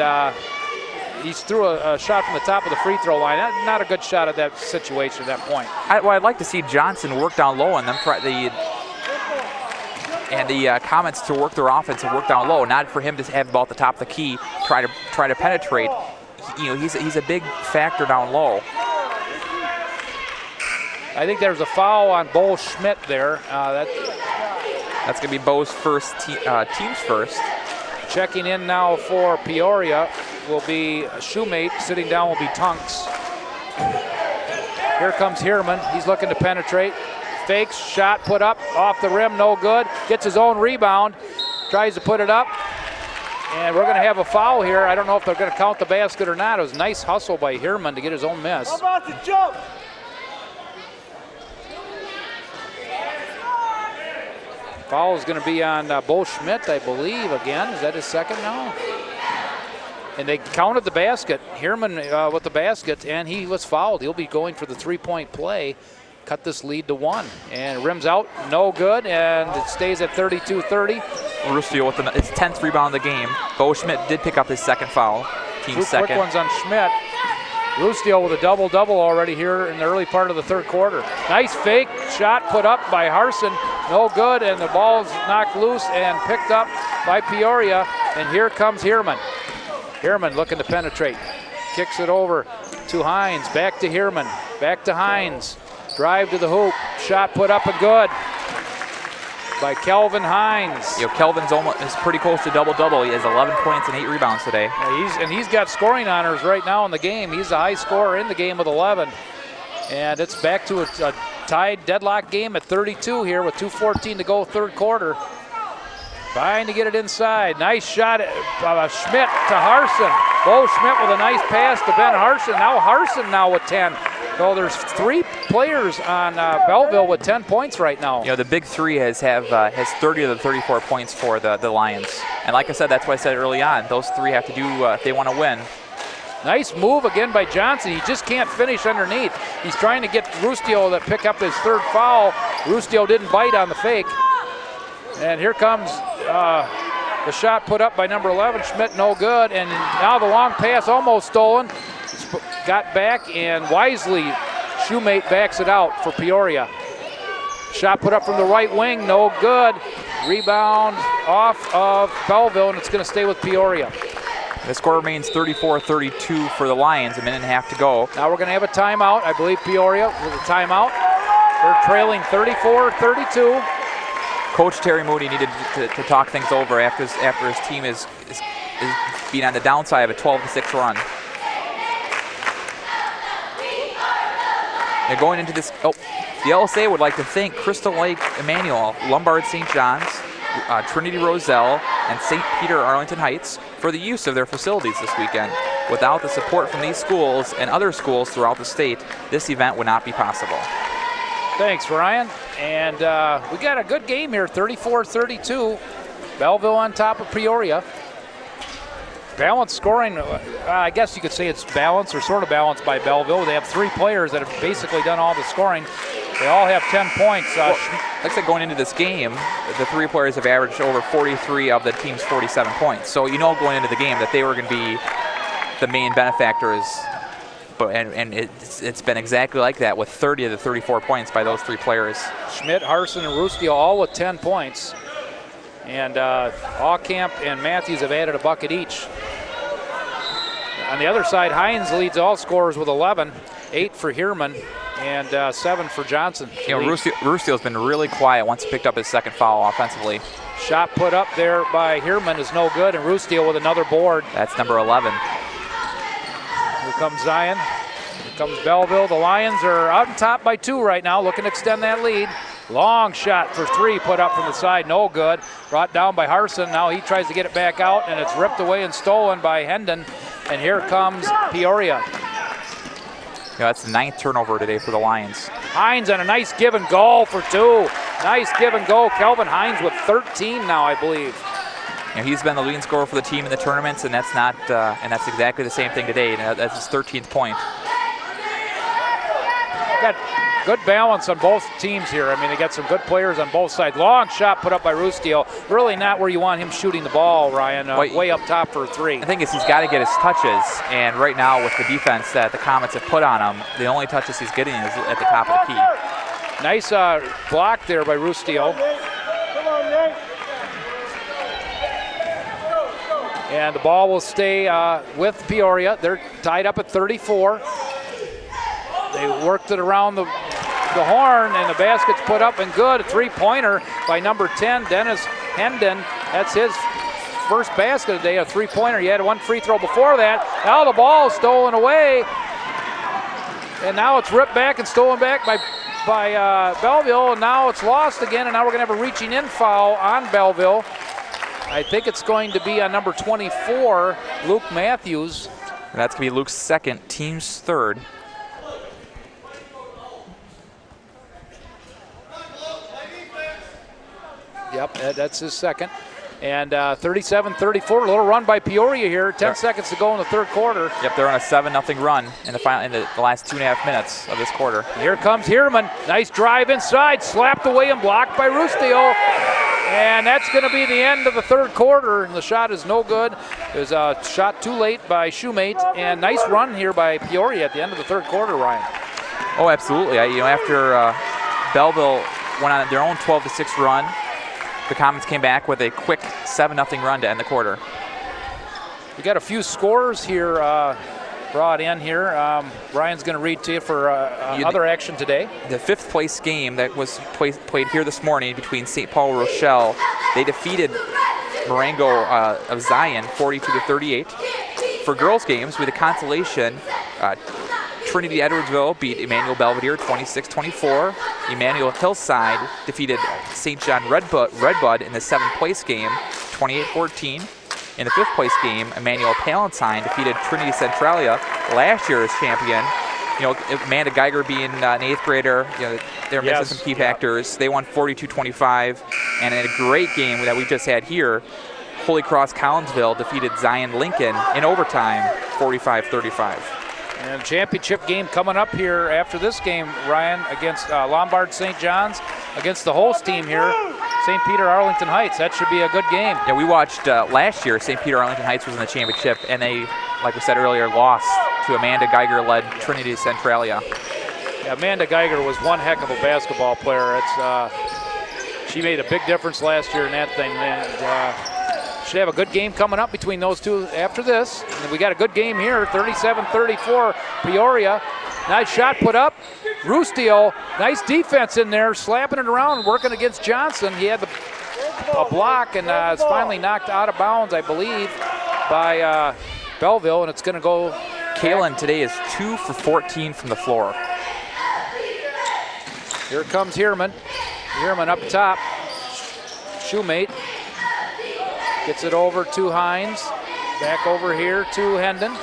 he threw a shot from the top of the free throw line. Not a good shot at that situation at that point. I'd like to see Johnson work down low and them try the comments to work their offense and work down low. Not for him to have the ball at the top of the key, try to penetrate. He's a big factor down low. I think there's a foul on Bo Schmidt there. That's going to be Bo's first, team's first. Checking in now for Peoria will be a Shoemate. Sitting down will be Tunks. Here comes Heerman. He's looking to penetrate. Fakes, shot put up, off the rim, no good. Gets his own rebound, tries to put it up. And we're going to have a foul here. I don't know if they're going to count the basket or not. It was a nice hustle by Heerman to get his own miss. How about the jump? Foul is going to be on Bo Schmidt, I believe, again. Is that his second now? And they counted the basket. Heerman with the basket, and he was fouled. He'll be going for the 3-point play. Cut this lead to 1. And rims out, no good, and it stays at 32-30. Rustio with his 10th rebound of the game. Bo Schmidt did pick up his second foul. Team second. 2 quick ones on Schmidt. Rustio with a double-double already here in the early part of the third quarter. Nice fake shot put up by Harson. No good, and the ball's knocked loose and picked up by Peoria. And here comes Heerman. Heerman looking to penetrate. Kicks it over to Hines, back to Heerman, back to Hines. Drive to the hoop, shot put up and good by Kelvin Hines. Kelvin's is pretty close to double-double. He has 11 points and 8 rebounds today. He's got scoring honors right now in the game. He's the high scorer in the game with 11. And it's back to a tied deadlock game at 32 here with 2:14 to go, third quarter. Trying to get it inside. Nice shot Schmidt to Harson. Bo Schmidt with a nice pass to Ben Harson. Now Harson with 10. So there's 3 players on Belleville with 10 points right now. The big three has 30 of the 34 points for the Lions. And like I said, that's why I said early on, those 3 have to do if they want to win. Nice move again by Johnson. He just can't finish underneath. He's trying to get Rustio to pick up his 3rd foul. Rustio didn't bite on the fake. And here comes the shot put up by number 11, Schmidt, no good. And now the long pass almost stolen. Got back, and wisely, Shoemate backs it out for Peoria. Shot put up from the right wing, no good. Rebound off of Belleville, and it's going to stay with Peoria. The score remains 34-32 for the Lions, a minute and a half to go. Now we're going to have a timeout. I believe Peoria with a timeout. They're trailing 34-32. Coach Terry Moody needed to talk things over after his team is being on the downside of a 12-6 run. They're going into this. The LSA would like to thank Crystal Lake Emmanuel, Lombard St. John's, Trinity Roselle, and St. Peter Arlington Heights for the use of their facilities this weekend. Without the support from these schools and other schools throughout the state, this event would not be possible. Thanks, Ryan. And we got a good game here, 34-32. Belleville on top of Peoria. Balanced scoring, I guess you could say it's balanced or sort of balanced by Belleville. They have 3 players that have basically done all the scoring. They all have 10 points. Like I said, going into this game, the 3 players have averaged over 43 of the team's 47 points. So going into the game that they were going to be the main benefactors. And it's been exactly like that with 30 of the 34 points by those 3 players. Schmidt, Harson, and Rustio all with 10 points. And Aucamp and Matthews have added a bucket each. On the other side, Hines leads all scorers with 11, 8 for Heerman, and 7 for Johnson. Rustio's been really quiet once he picked up his 2nd foul offensively. Shot put up there by Heerman is no good, and Rustio with another board. That's number 11. Here comes Zion. Here comes Belleville. The Lions are out on top by 2 right now, looking to extend that lead. Long shot for 3 put up from the side, no good. Brought down by Harson. Now he tries to get it back out, and it's ripped away and stolen by Hendon. And here comes Peoria. That's the 9th turnover today for the Lions. Hines on a nice give and go for 2. Nice give and go. Kelvin Hines with 13 now, I believe. He's been the leading scorer for the team in the tournaments, and that's not, and that's exactly the same thing today. That's his 13th point. Got good balance on both teams here. I mean, they got some good players on both sides. Long shot put up by Rustio. Really not where you want him shooting the ball, Ryan. Way up top for 3. The thing is, he's got to get his touches, and right now with the defense that the Comets have put on him, the only touches he's getting is at the top of the key. Nice block there by Rustio. And the ball will stay with Peoria. They're tied up at 34. They worked it around the horn, and the basket's put up and good. A 3-pointer by number 10, Dennis Hendon. That's his first basket of the day, a 3-pointer. He had 1 free throw before that. Now the ball is stolen away. And now it's ripped back and stolen back by Belleville, and now it's lost again, and now we're going to have a reaching in foul on Belleville. I think it's going to be on number 24, Luke Matthews. And that's going to be Luke's 2nd, team's 3rd. Yep, that's his 2nd. And 37-34, a little run by Peoria here. 10 seconds to go in the 3rd quarter. Yep, they're on a 7-0 run in the last 2.5 minutes of this quarter. Here comes Heerman. Nice drive inside, slapped away and blocked by Rustio. And that's going to be the end of the 3rd quarter, and the shot is no good. It was a shot too late by Shoemate, and nice run here by Peoria at the end of the 3rd quarter, Ryan. Oh, absolutely. After Belleville went on their own 12-6 run, the Comets came back with a quick 7-0 run to end the quarter. We got a few scorers here brought in here. Ryan's going to read to you for other action today. The 5th place game that was played here this morning between St. Paul and Rochelle. They defeated Marengo of Zion 42-38. For girls games, with a consolation, Trinity Edwardsville beat Emmanuel Belvedere 26-24. Emmanuel Hillside defeated St. John Redbud in the 7th place game 28-14. In the 5th place game, Emmanuel Palentine defeated Trinity Centralia, last year's champion. You know, Amanda Geiger being an 8th grader, you know, they're missing some key factors. They won 42-25, and in a great game that we just had here, Holy Cross Collinsville defeated Zion Lincoln in overtime, 45-35. And championship game coming up here after this game, Ryan, against Lombard St. John's, against the host team here, St. Peter Arlington Heights. That should be a good game. Yeah, we watched last year, St. Peter Arlington Heights was in the championship, and they, like we said earlier, lost to Amanda Geiger-led Trinity Centralia. Yeah, Amanda Geiger was one heck of a basketball player. She made a big difference last year in that thing, and should have a good game coming up between those two after this. And we got a good game here, 37-34, Peoria. Nice shot put up. Rustio, nice defense in there, slapping it around, working against Johnson. He had a block, and it's finally knocked out of bounds, I believe, by Belleville, and it's going to go. Kalen today is 2 for 14 from the floor. Here comes Heerman. Heerman up top. Shoemate gets it over to Hines. Back over here to Hendon.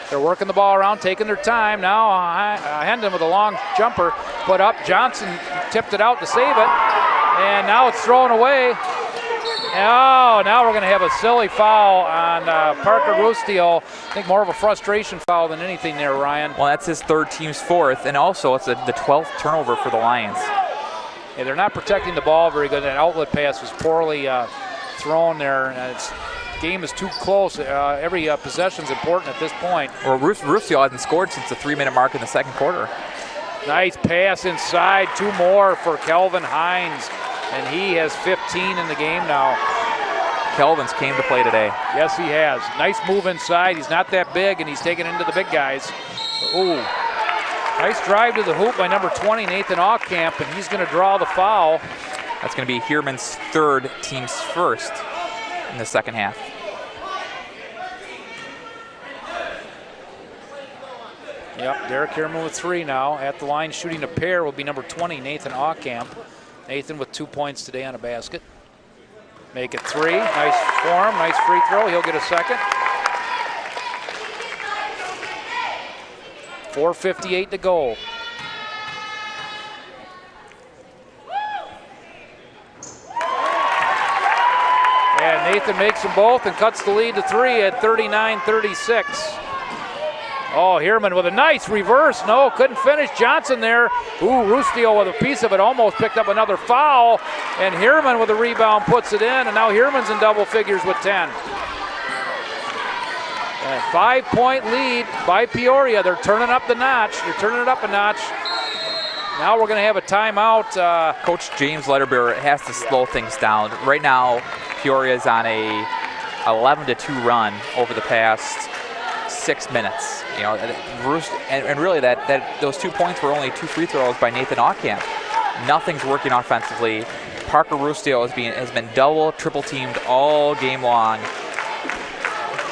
They're working the ball around, taking their time. Now Hendon with a long jumper put up. Johnson tipped it out to save it. And now it's thrown away. Oh, now we're going to have a silly foul on Parker Rustio. I think more of a frustration foul than anything there, Ryan. Well, that's his 3rd, team's 4th, and also it's the 12th turnover for the Lions. Yeah, they're not protecting the ball very good. That outlet pass was poorly thrown there. Game is too close. Every possession is important at this point. Well, Rustio hasn't scored since the 3-minute mark in the 2nd quarter. Nice pass inside. 2 more for Kelvin Hines. And he has 15 in the game now. Kelvin's came to play today. Yes, he has. Nice move inside. He's not that big, and he's taking it into the big guys. Ooh. Nice drive to the hoop by number 20, Nathan Aucamp, and he's going to draw the foul. That's going to be Heerman's 3rd, team's 1st in the 2nd half. Yep, Derek Heerman with 3 now. At the line shooting a pair will be number 20, Nathan Aucamp. Nathan with 2 points today on a basket. Make it 3. Nice form, nice free throw. He'll get a second. 4:58 to go. And Nathan makes them both and cuts the lead to 3 at 39-36. Oh, Heerman with a nice reverse. No, couldn't finish. Johnson there. Ooh, Rustio with a piece of it. Almost picked up another foul. And Heerman with a rebound puts it in. And now Heerman's in double figures with 10. And a 5-point lead by Peoria. They're turning up the notch. They're turning it up a notch. Now we're going to have a timeout. Coach James Letterbeer has to slow things down. Right now, Peoria is on a 11-2 run over the past 6 minutes. You know, and really those 2 points were only 2 free throws by Nathan Aucamp. Nothing's working offensively. Parker Rustio has been double, triple teamed all game long.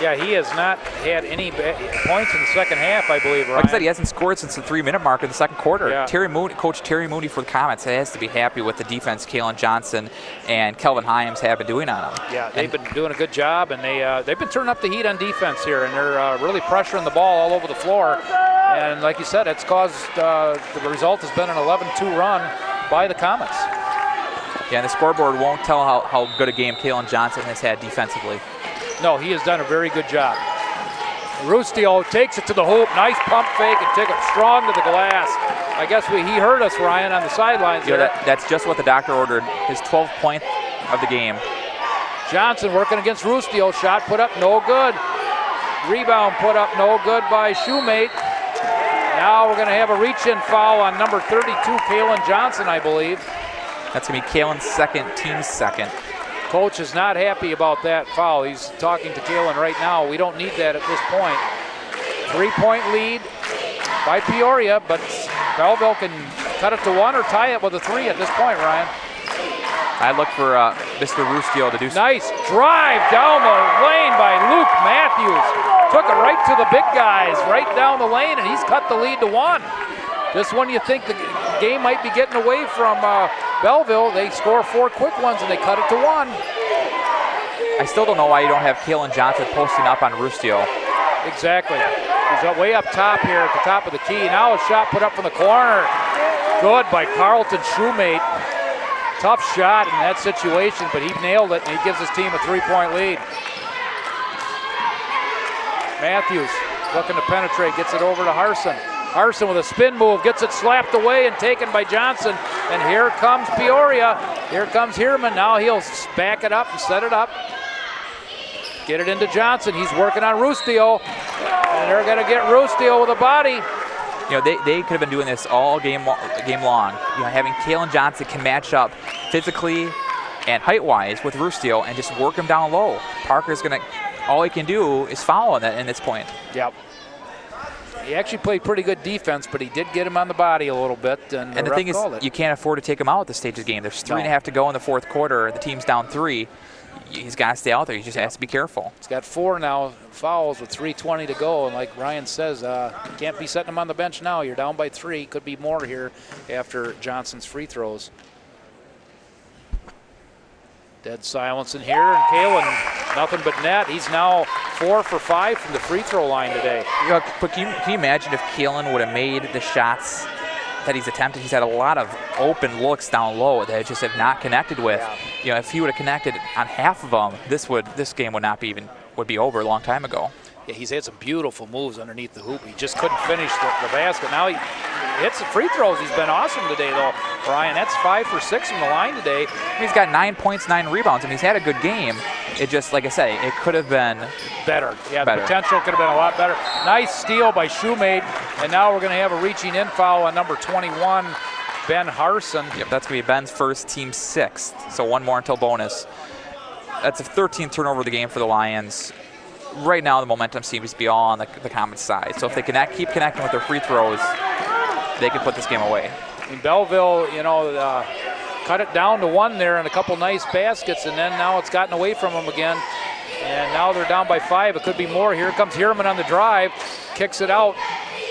Yeah, he has not had any points in the second half, I believe, Ryan. Like I said, he hasn't scored since the 3-minute mark in the 2nd quarter. Yeah. Coach Terry Mooney for the Comets has to be happy with the defense Kalen Johnson and Kelvin Himes have been doing on him. Yeah, they've been doing a good job, and they've been turning up the heat on defense here, and they're really pressuring the ball all over the floor. And like you said, it's caused the result has been an 11-2 run by the Comets. Yeah, and the scoreboard won't tell how good a game Kalen Johnson has had defensively. No, he has done a very good job. Rustio takes it to the hoop. Nice pump fake and take it strong to the glass. I guess he heard us, Ryan, on the sidelines there. That's just what the doctor ordered. His 12th point of the game. Johnson working against Rustio. Shot put up, no good. Rebound put up, no good by Shoemate. Now we're going to have a reach-in foul on number 32, Kalen Johnson, I believe. That's going to be Kalen's 2nd, team's 2nd. Coach is not happy about that foul. He's talking to Kalen right now. We don't need that at this point. 3-point lead by Peoria, but Belleville can cut it to 1 or tie it with a 3 at this point, Ryan. I look for Mr. Rustio to do something. Nice drive down the lane by Luke Matthews. Took it right to the big guys, right down the lane, and he's cut the lead to 1. Just when you think the game might be getting away from Belleville, they score 4 quick ones and they cut it to 1. I still don't know why you don't have Kalen Johnson posting up on Rustio. Exactly. He's way up top here at the top of the key. Now a shot put up from the corner. Good by Carlton Shoemate. Tough shot in that situation, but he nailed it, and he gives his team a 3-point lead. Matthews looking to penetrate, gets it over to Harson. Harson with a spin move, gets it slapped away and taken by Johnson. And here comes Peoria. Here comes Heerman. Now he'll back it up and set it up. Get it into Johnson. He's working on Rustio. And they're going to get Rustio with a body. You know, they could have been doing this all game long. You know, having Kalen Johnson can match up physically and height-wise with Rustio and just work him down low. Parker's going to, all he can do is foul in this point. Yep. He actually played pretty good defense, but he did get him on the body a little bit. And the thing is, you can't afford to take him out at this stage of the game. There's 3.5 to go in the 4th quarter. The team's down 3. He's got to stay out there. He just has to be careful. He's got 4 now fouls with 3:20 to go. And like Ryan says, you can't be setting him on the bench now. You're down by 3. Could be more here after Johnson's free throws. Dead silence in here. And Kalen, nothing but net. He's now 4 for 5 from the free throw line today. You know, but can you imagine if Kalen would have made the shots that he's attempted? He's had a lot of open looks down low that just have not connected with. Yeah. You know, if he would have connected on half of them, this game would not be would be over a long time ago. Yeah, he's had some beautiful moves underneath the hoop. He just couldn't finish the basket. Now he hits the free throws. He's been awesome today, though. Brian, that's 5 for 6 from the line today. He's got 9 points, 9 rebounds. I mean, he's had a good game. It just, like I say, it could have been better. Yeah, better. The potential could have been a lot better. Nice steal by Shoemate, and now we're going to have a reaching in foul on number 21, Ben Harson. Yep, that's going to be Ben's first, team 6th. So 1 more until bonus. That's a 13th turnover of the game for the Lions. Right now, the momentum seems to be all on the Comets side. So if they can keep connecting with their free throws, they can put this game away. In Belleville, you know, cut it down to 1 there and a couple nice baskets, and then now it's gotten away from them again. And now they're down by 5. It could be more. Here comes Heerman on the drive, kicks it out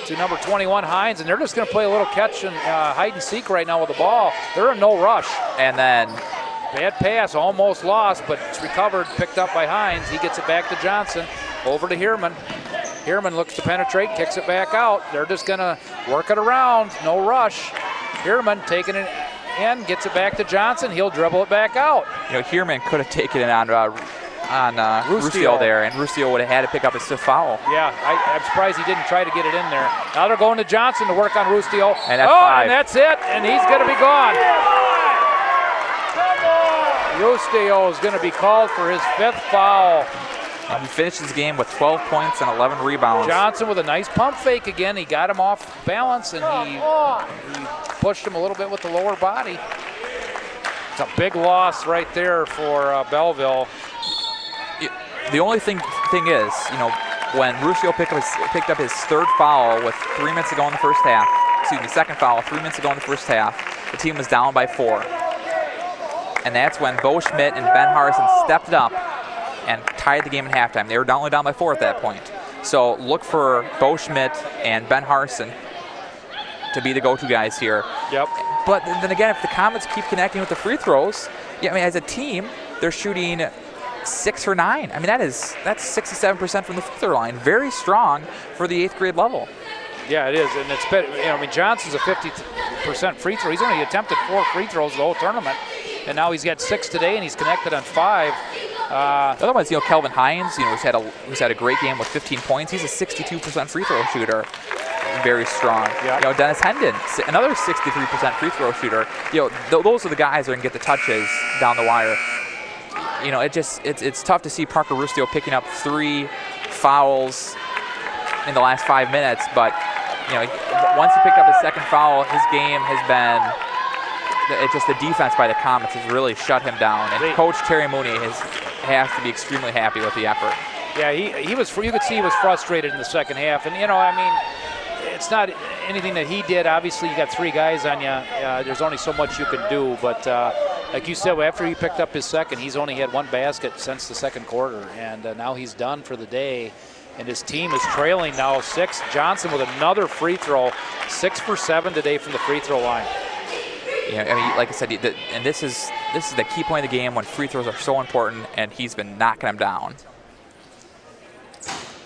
to number 21, Hines, and they're just going to play a little catch and hide and seek right now with the ball. They're in no rush. And then bad pass, almost lost, but it's recovered, picked up by Hines. He gets it back to Johnson, over to Heerman. Heerman looks to penetrate, kicks it back out. They're just going to work it around, no rush. Heerman taking it in, gets it back to Johnson. He'll dribble it back out. You know, Heerman could have taken it on Rustio there, and Rustio would have had to pick up his 5th foul. Yeah, I'm surprised he didn't try to get it in there. Now they're going to Johnson to work on Rustio. And that's 5. And that's it, and he's going to be gone. Rustio is going to be called for his 5th foul. And he finished his game with 12 points and 11 rebounds. Johnson with a nice pump fake again. He got him off balance, and he pushed him a little bit with the lower body. It's a big loss right there for Belleville. The only thing is, you know, when Rustio picked up his 3rd foul with 3 minutes to go in the first half, excuse me, 2nd foul, 3 minutes to go in the first half, the team was down by 4. And that's when Bo Schmidt and Ben Harson stepped up and tied the game at halftime. They were only down by 4 at that point. So look for Bo Schmidt and Ben Harson to be the go-to guys here. Yep. But then again, if the Comets keep connecting with the free throws, yeah, I mean, as a team, they're shooting 6 for 9. I mean, that's 67% from the free throw line. Very strong for the 8th grade level. Yeah, it is, and it's been, you know, I mean, Johnson's a 50% free throw. He's only attempted 4 free throws the whole tournament, and now he's got 6 today, and he's connected on 5. Otherwise, you know, Kelvin Hines, you know, who's had a great game with 15 points. He's a 62% free throw shooter, very strong. Yep. You know, Dennis Hendon, another 63% free throw shooter. You know, those are the guys that can get the touches down the wire. You know, it's tough to see Parker Rustio picking up 3 fouls in the last 5 minutes, but you know, once he picked up his 2nd foul, his game has been. It's just the defense by the Comets has really shut him down, and Coach Terry Mooney has to be extremely happy with the effort. Yeah, he was. You could see he was frustrated in the second half, and I mean, it's not anything that he did. Obviously, you got 3 guys on you. There's only so much you can do, but like you said, after he picked up his second, he's only had 1 basket since the second quarter, and now he's done for the day. And his team is trailing now 6. Johnson with another free throw, 6 for 7 today from the free throw line. Yeah, I mean, like I said, and this is the key point of the game when free throws are so important, and he's been knocking them down.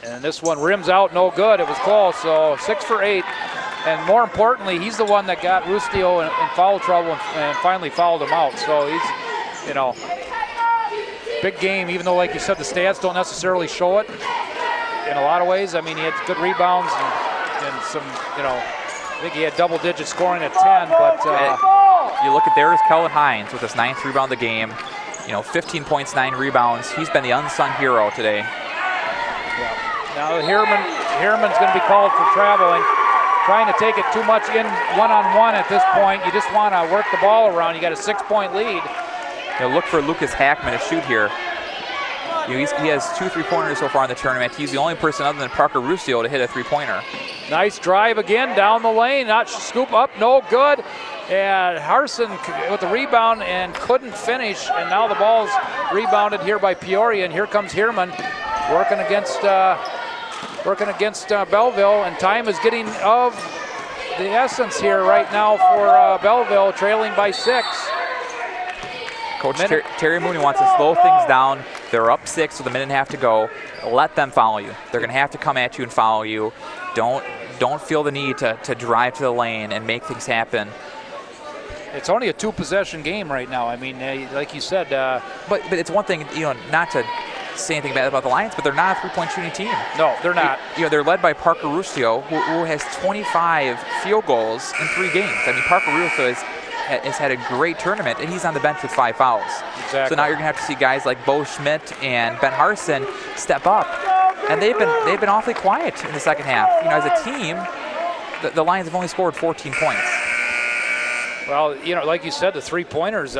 And this one rims out, no good. It was close, so 6 for 8. And more importantly, he's the one that got Rustio in foul trouble and finally fouled him out. So he's, big game, even though, like you said, the stats don't necessarily show it in a lot of ways. I mean, he had good rebounds and some, I think he had double-digit scoring at 10, but you look at there's Kellen Hines with his 9th rebound of the game. 15 points, 9 rebounds. He's been the unsung hero today. Yeah. Now Harriman's going to be called for traveling, trying to take it too much in one-on-one at this point. You just want to work the ball around. You got a 6-point lead. Look for Lucas Hackman to shoot here. He has 2 3-pointers so far in the tournament. He's the only person other than Parker Ruscio to hit a 3-pointer. Nice drive again down the lane. Not scoop up, no good. And Harson with the rebound and couldn't finish. And now the ball's rebounded here by Peoria. And here comes Heerman working against Belleville. And time is getting of the essence here right now for Belleville, trailing by 6. Coach Terry Mooney wants to slow things down. They're up 6 with a minute and a half to go. Let them follow you. They're going to have to come at you and follow you. Don't feel the need to drive to the lane and make things happen. It's only a 2-possession game right now. I mean, like you said. But it's one thing, not to say anything bad about the Lions, but they're not a 3-point shooting team. No, they're not. They're led by Parker Ruscio, who has 25 field goals in 3 games. I mean, Parker Ruscio has had a great tournament, and he's on the bench with 5 fouls. Exactly. So now you're going to have to see guys like Bo Schmidt and Ben Harson step up, and they've been awfully quiet in the second half. As a team, the Lions have only scored 14 points. Well, like you said, the 3-pointers,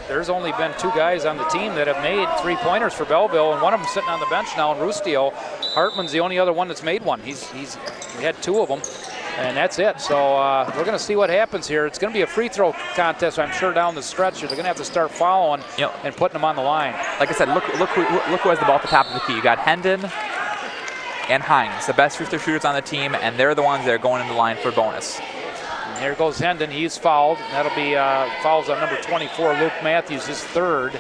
there's only been 2 guys on the team that have made 3-pointers for Belleville, and one of them sitting on the bench now in Rustio. Hartman's the only other one that's made one. He had 2 of them. And that's it. So we're going to see what happens here. It's going to be a free throw contest, I'm sure, down the stretch. They're going to have to start following and putting them on the line. Like I said, look who has the ball at the top of the key. You got Hendon and Hines, the best free throw shooters on the team, and they're the ones that are going in the line for a bonus. And here goes Hendon. He's fouled. That'll be fouls on number 24, Luke Matthews, his 3rd.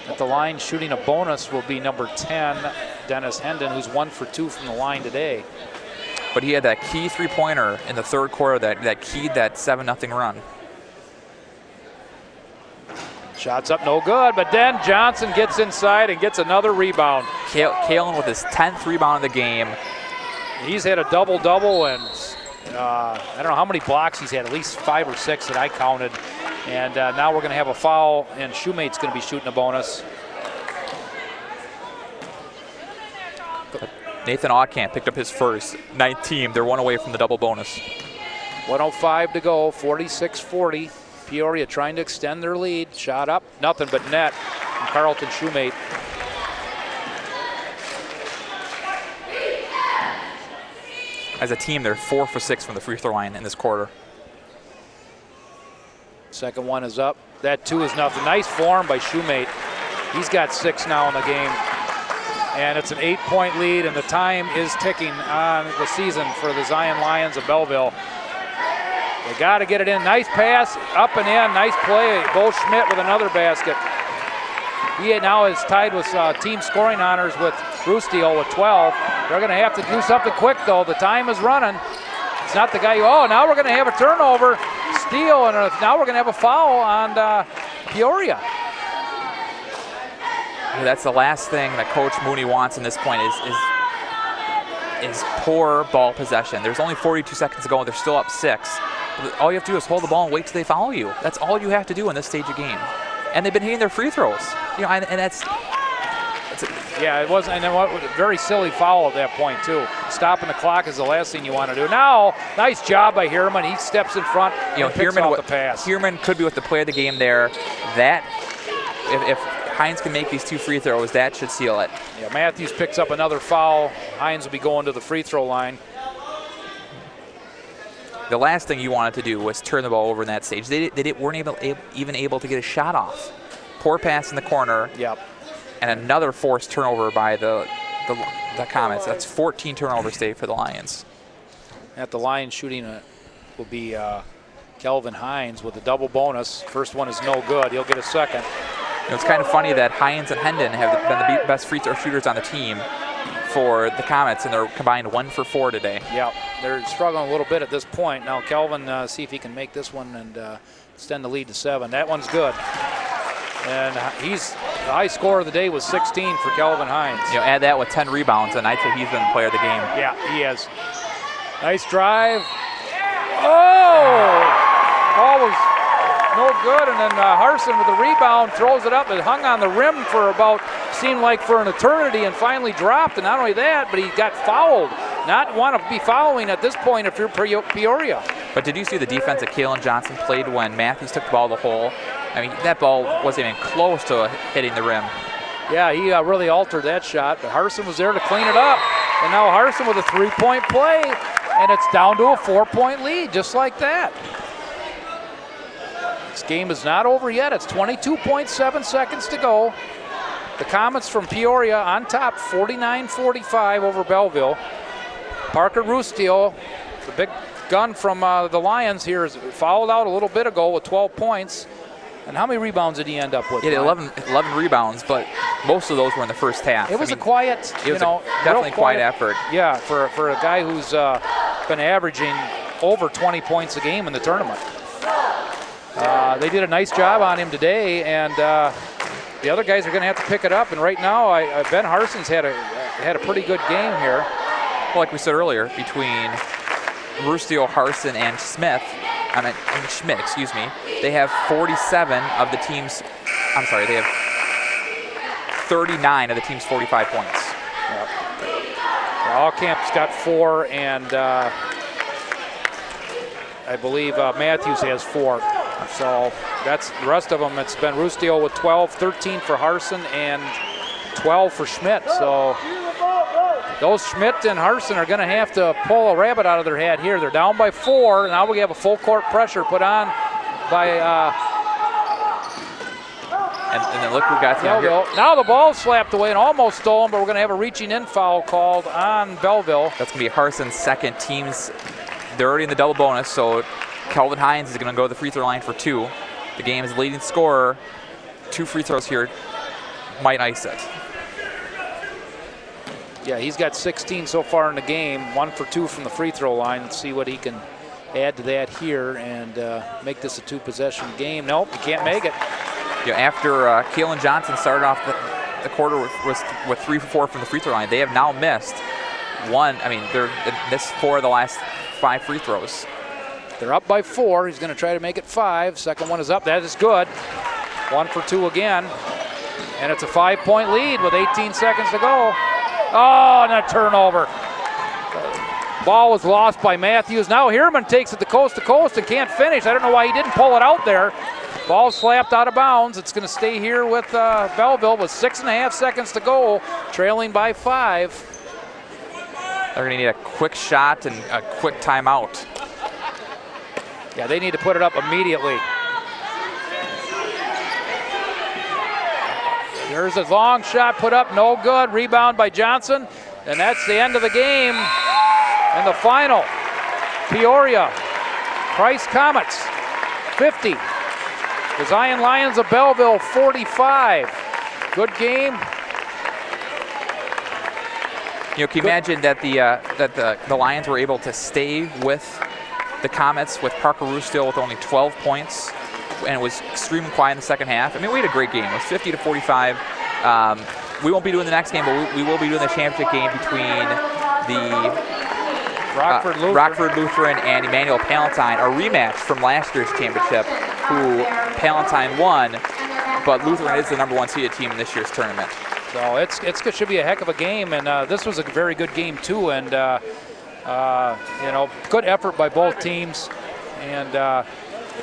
At the line shooting a bonus will be number 10, Dennis Hendon, who's 1 for 2 from the line today. But he had that key 3-pointer in the 3rd quarter that keyed that 7-0 run. Shots up, no good, but then Johnson gets inside and gets another rebound. Kalen with his 10th rebound of the game. He's had a double-double, and I don't know how many blocks he's had, at least 5 or 6 that I counted. And now we're going to have a foul, and Shoemate's going to be shooting a bonus. Nathan Aucamp picked up his first, 19. They're 1 away from the double bonus. 1:05 to go, 46-40. Peoria trying to extend their lead. Shot up, nothing but net from Carlton Shoemate. As a team, they're 4 for 6 from the free throw line in this quarter. Second one is up. That 2 is nothing. Nice form by Shoemate. He's got 6 now in the game. And it's an 8-point lead, and the time is ticking on the season for the Zion Lions of Belleville. They got to get it in. Nice pass, up and in. Nice play. Bo Schmidt with another basket. He now is tied with team scoring honors with Rustio with 12. They're going to have to do something quick, though. The time is running. It's not the guy now we're going to have a turnover, steal, and now we're going to have a foul on Peoria. That's the last thing that Coach Mooney wants in this point is poor ball possession. There's only 42 seconds to go, and they're still up 6. All you have to do is hold the ball and wait till they follow you. That's all you have to do in this stage of game. And they've been hitting their free throws. And that's yeah, it wasn't. And then what? Very silly foul at that point too. Stopping the clock is the last thing you want to do. Now, nice job by Heerman. He steps in front. And picks off the pass. Heerman could be with the play of the game there. That if Hines can make these 2 free throws, that should seal it. Yeah, Matthews picks up another foul. Hines will be going to the free throw line. The last thing you wanted to do was turn the ball over in that stage. They weren't even able to get a shot off. Poor pass in the corner. Yep. And another forced turnover by the Comets. That's 14 turnovers today for the Lions. At the Lions shooting will be Kelvin Hines with a double bonus. First one is no good. He'll get a second. It's kind of funny that Hines and Hendon have been the best free throw shooters on the team for the Comets, and they're combined 1 for 4 today. Yeah, they're struggling a little bit at this point. Now Kelvin, see if he can make this one and extend the lead to 7. That one's good. And he's the high score of the day was 16 for Kelvin Hines. Add that with 10 rebounds, and I'd say he's been the player of the game. Yeah, he is. Nice drive. Oh! Ball was no good, and then Harson with the rebound throws it up. It hung on the rim for seemed like for an eternity, and finally dropped. And not only that, but he got fouled. Not want to be fouling at this point if you're Peoria. But did you see the defense that Kalen Johnson played when Matthews took the ball to the hole? I mean, that ball wasn't even close to hitting the rim. Yeah, he really altered that shot, but Harson was there to clean it up. And now Harson with a 3-point play, and it's down to a 4-point lead, just like that. This game is not over yet. It's 22.7 seconds to go. The Comets from Peoria on top, 49-45 over Belleville. Parker Rustio, the big gun from the Lions here, is fouled out a little bit ago with 12 points. And how many rebounds did he end up with? He had 11 rebounds, but most of those were in the first half. It was a quiet, definitely quiet effort. Yeah, for a guy who's been averaging over 20 points a game in the tournament. They did a nice job on him today, and the other guys are going to have to pick it up. And right now, Ben Harson's had a pretty good game here. Well, like we said earlier, between Rustio, Harson, and Schmidt, excuse me, they have 47 of the team's, they have 39 of the team's 45 points. Yep. Allcamp's got 4, and I believe Matthews has 4. So that's the rest of them. It's been Rustio with 12, 13 for Harson, and 12 for Schmidt. So those Schmidt and Harson are going to have to pull a rabbit out of their hat here. They're down by 4. Now we have a full court pressure put on by and then look who got here. Now the ball slapped away and almost stolen, but we're going to have a reaching in foul called on Belleville. That's going to be Harson's second. They're already in the double bonus, so Kelvin Hines is going to go to the free throw line for 2. The game's leading scorer. 2 free throws here might ice it. Yeah, he's got 16 so far in the game, 1 for 2 from the free throw line. Let's see what he can add to that here and make this a 2-possession game. Nope, he can't make it. After Kalen Johnson started off the quarter with 3 for 4 from the free throw line, they have now missed they're missed 4 of the last 5 free throws. They're up by 4. He's going to try to make it 5. Second one is up. That is good. 1 for 2 again. And it's a 5-point lead with 18 seconds to go. Oh, and a turnover. Ball was lost by Matthews. Now Heerman takes it to coast and can't finish. I don't know why he didn't pull it out there. Ball slapped out of bounds. It's going to stay here with Belleville with 6.5 seconds to go, trailing by 5. They're going to need a quick shot and a quick timeout. Yeah, they need to put it up immediately. There's a long shot put up, no good. Rebound by Johnson, and that's the end of the game. And the final, Peoria, Christ Comets, 50. The Zion Lions of Belleville, 45. Good game. Can you imagine that the Lions were able to stay with the Comets with Parker Rustio with only 12 points, and it was extremely quiet in the second half. I mean, we had a great game. It was 50-45. We won't be doing the next game, but we will be doing the championship game between the Rockford Lutheran and Emmanuel Palatine, a rematch from last year's championship, who Palatine won, but Lutheran is the #1 seeded team in this year's tournament. So it should be a heck of a game, and this was a very good game too, and good effort by both teams, and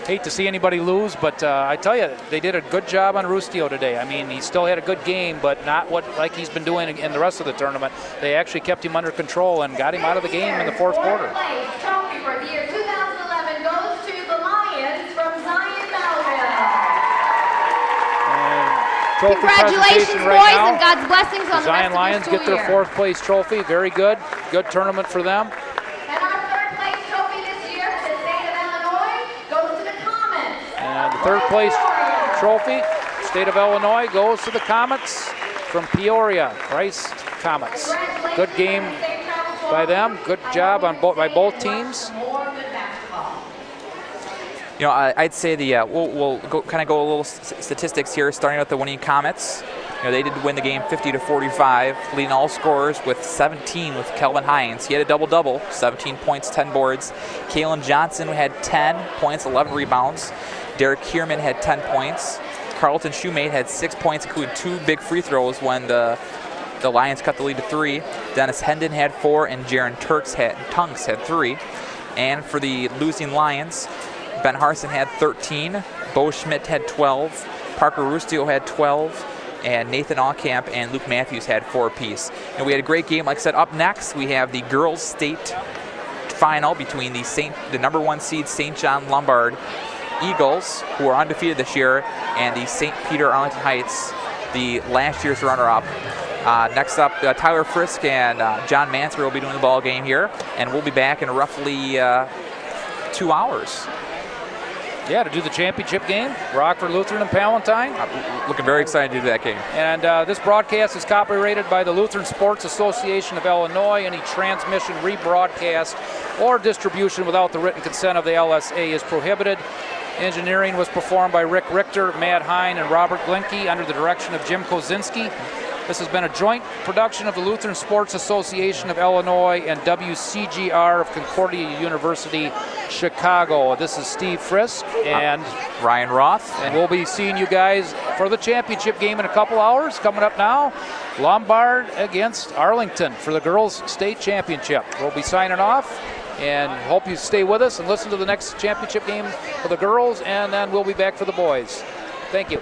hate to see anybody lose, but I tell you, they did a good job on Rustio today. I mean, he still had a good game, but not like he's been doing in the rest of the tournament. They actually kept him under control and got him out of the game in the fourth quarter. Trophy for the year 2011 goes to the Lions from Zion Belleville. Congratulations, boys, and God's blessings on the Zion rest Lions of your get their fourth place trophy. Very good. Good tournament for them. And our third place trophy this year for the state of Illinois goes to the Comets. And the third place trophy, state of Illinois, goes to the Comets from Peoria. Rice Comets. Good game by them. Good job on by both teams. You know, I'd say we'll kind of go a little statistics here, starting with the winning Comets. You know, they did win the game 50-45, leading all scorers with 17 with Kelvin Hines. He had a double-double, 17 points, 10 boards. Kalen Johnson had 10 points, 11 rebounds. Derek Kierman had 10 points. Carlton Shoemate had 6 points, including 2 big free throws when the Lions cut the lead to 3. Dennis Hendon had 4, and Jaron Tunks had 3. And for the losing Lions, Ben Harson had 13, Bo Schmidt had 12, Parker Rustio had 12, and Nathan Allcamp and Luke Matthews had 4 apiece. And we had a great game. Like I said, up next we have the girls' state final between the number 1 seed St. John Lombard Eagles, who are undefeated this year, and the St. Peter Arlington Heights, the last year's runner-up. Next up, Tyler Frisk and John Mansfield will be doing the ball game here, and we'll be back in roughly 2 hours. Yeah, to do the championship game, Rockford Lutheran and Palatine. Looking very excited to do that game. And this broadcast is copyrighted by the Lutheran Sports Association of Illinois. Any transmission, rebroadcast, or distribution without the written consent of the LSA is prohibited. Engineering was performed by Rick Richter, Matt Hine, and Robert Glinke under the direction of Jim Kozinski. This has been a joint production of the Lutheran Sports Association of Illinois and WCGR of Concordia University, Chicago. This is Steve Frisk and Ryan Roth. And we'll be seeing you guys for the championship game in a couple hours. Coming up now, Lombard against Arlington for the girls' state championship. We'll be signing off and hope you stay with us and listen to the next championship game for the girls, and then we'll be back for the boys. Thank you.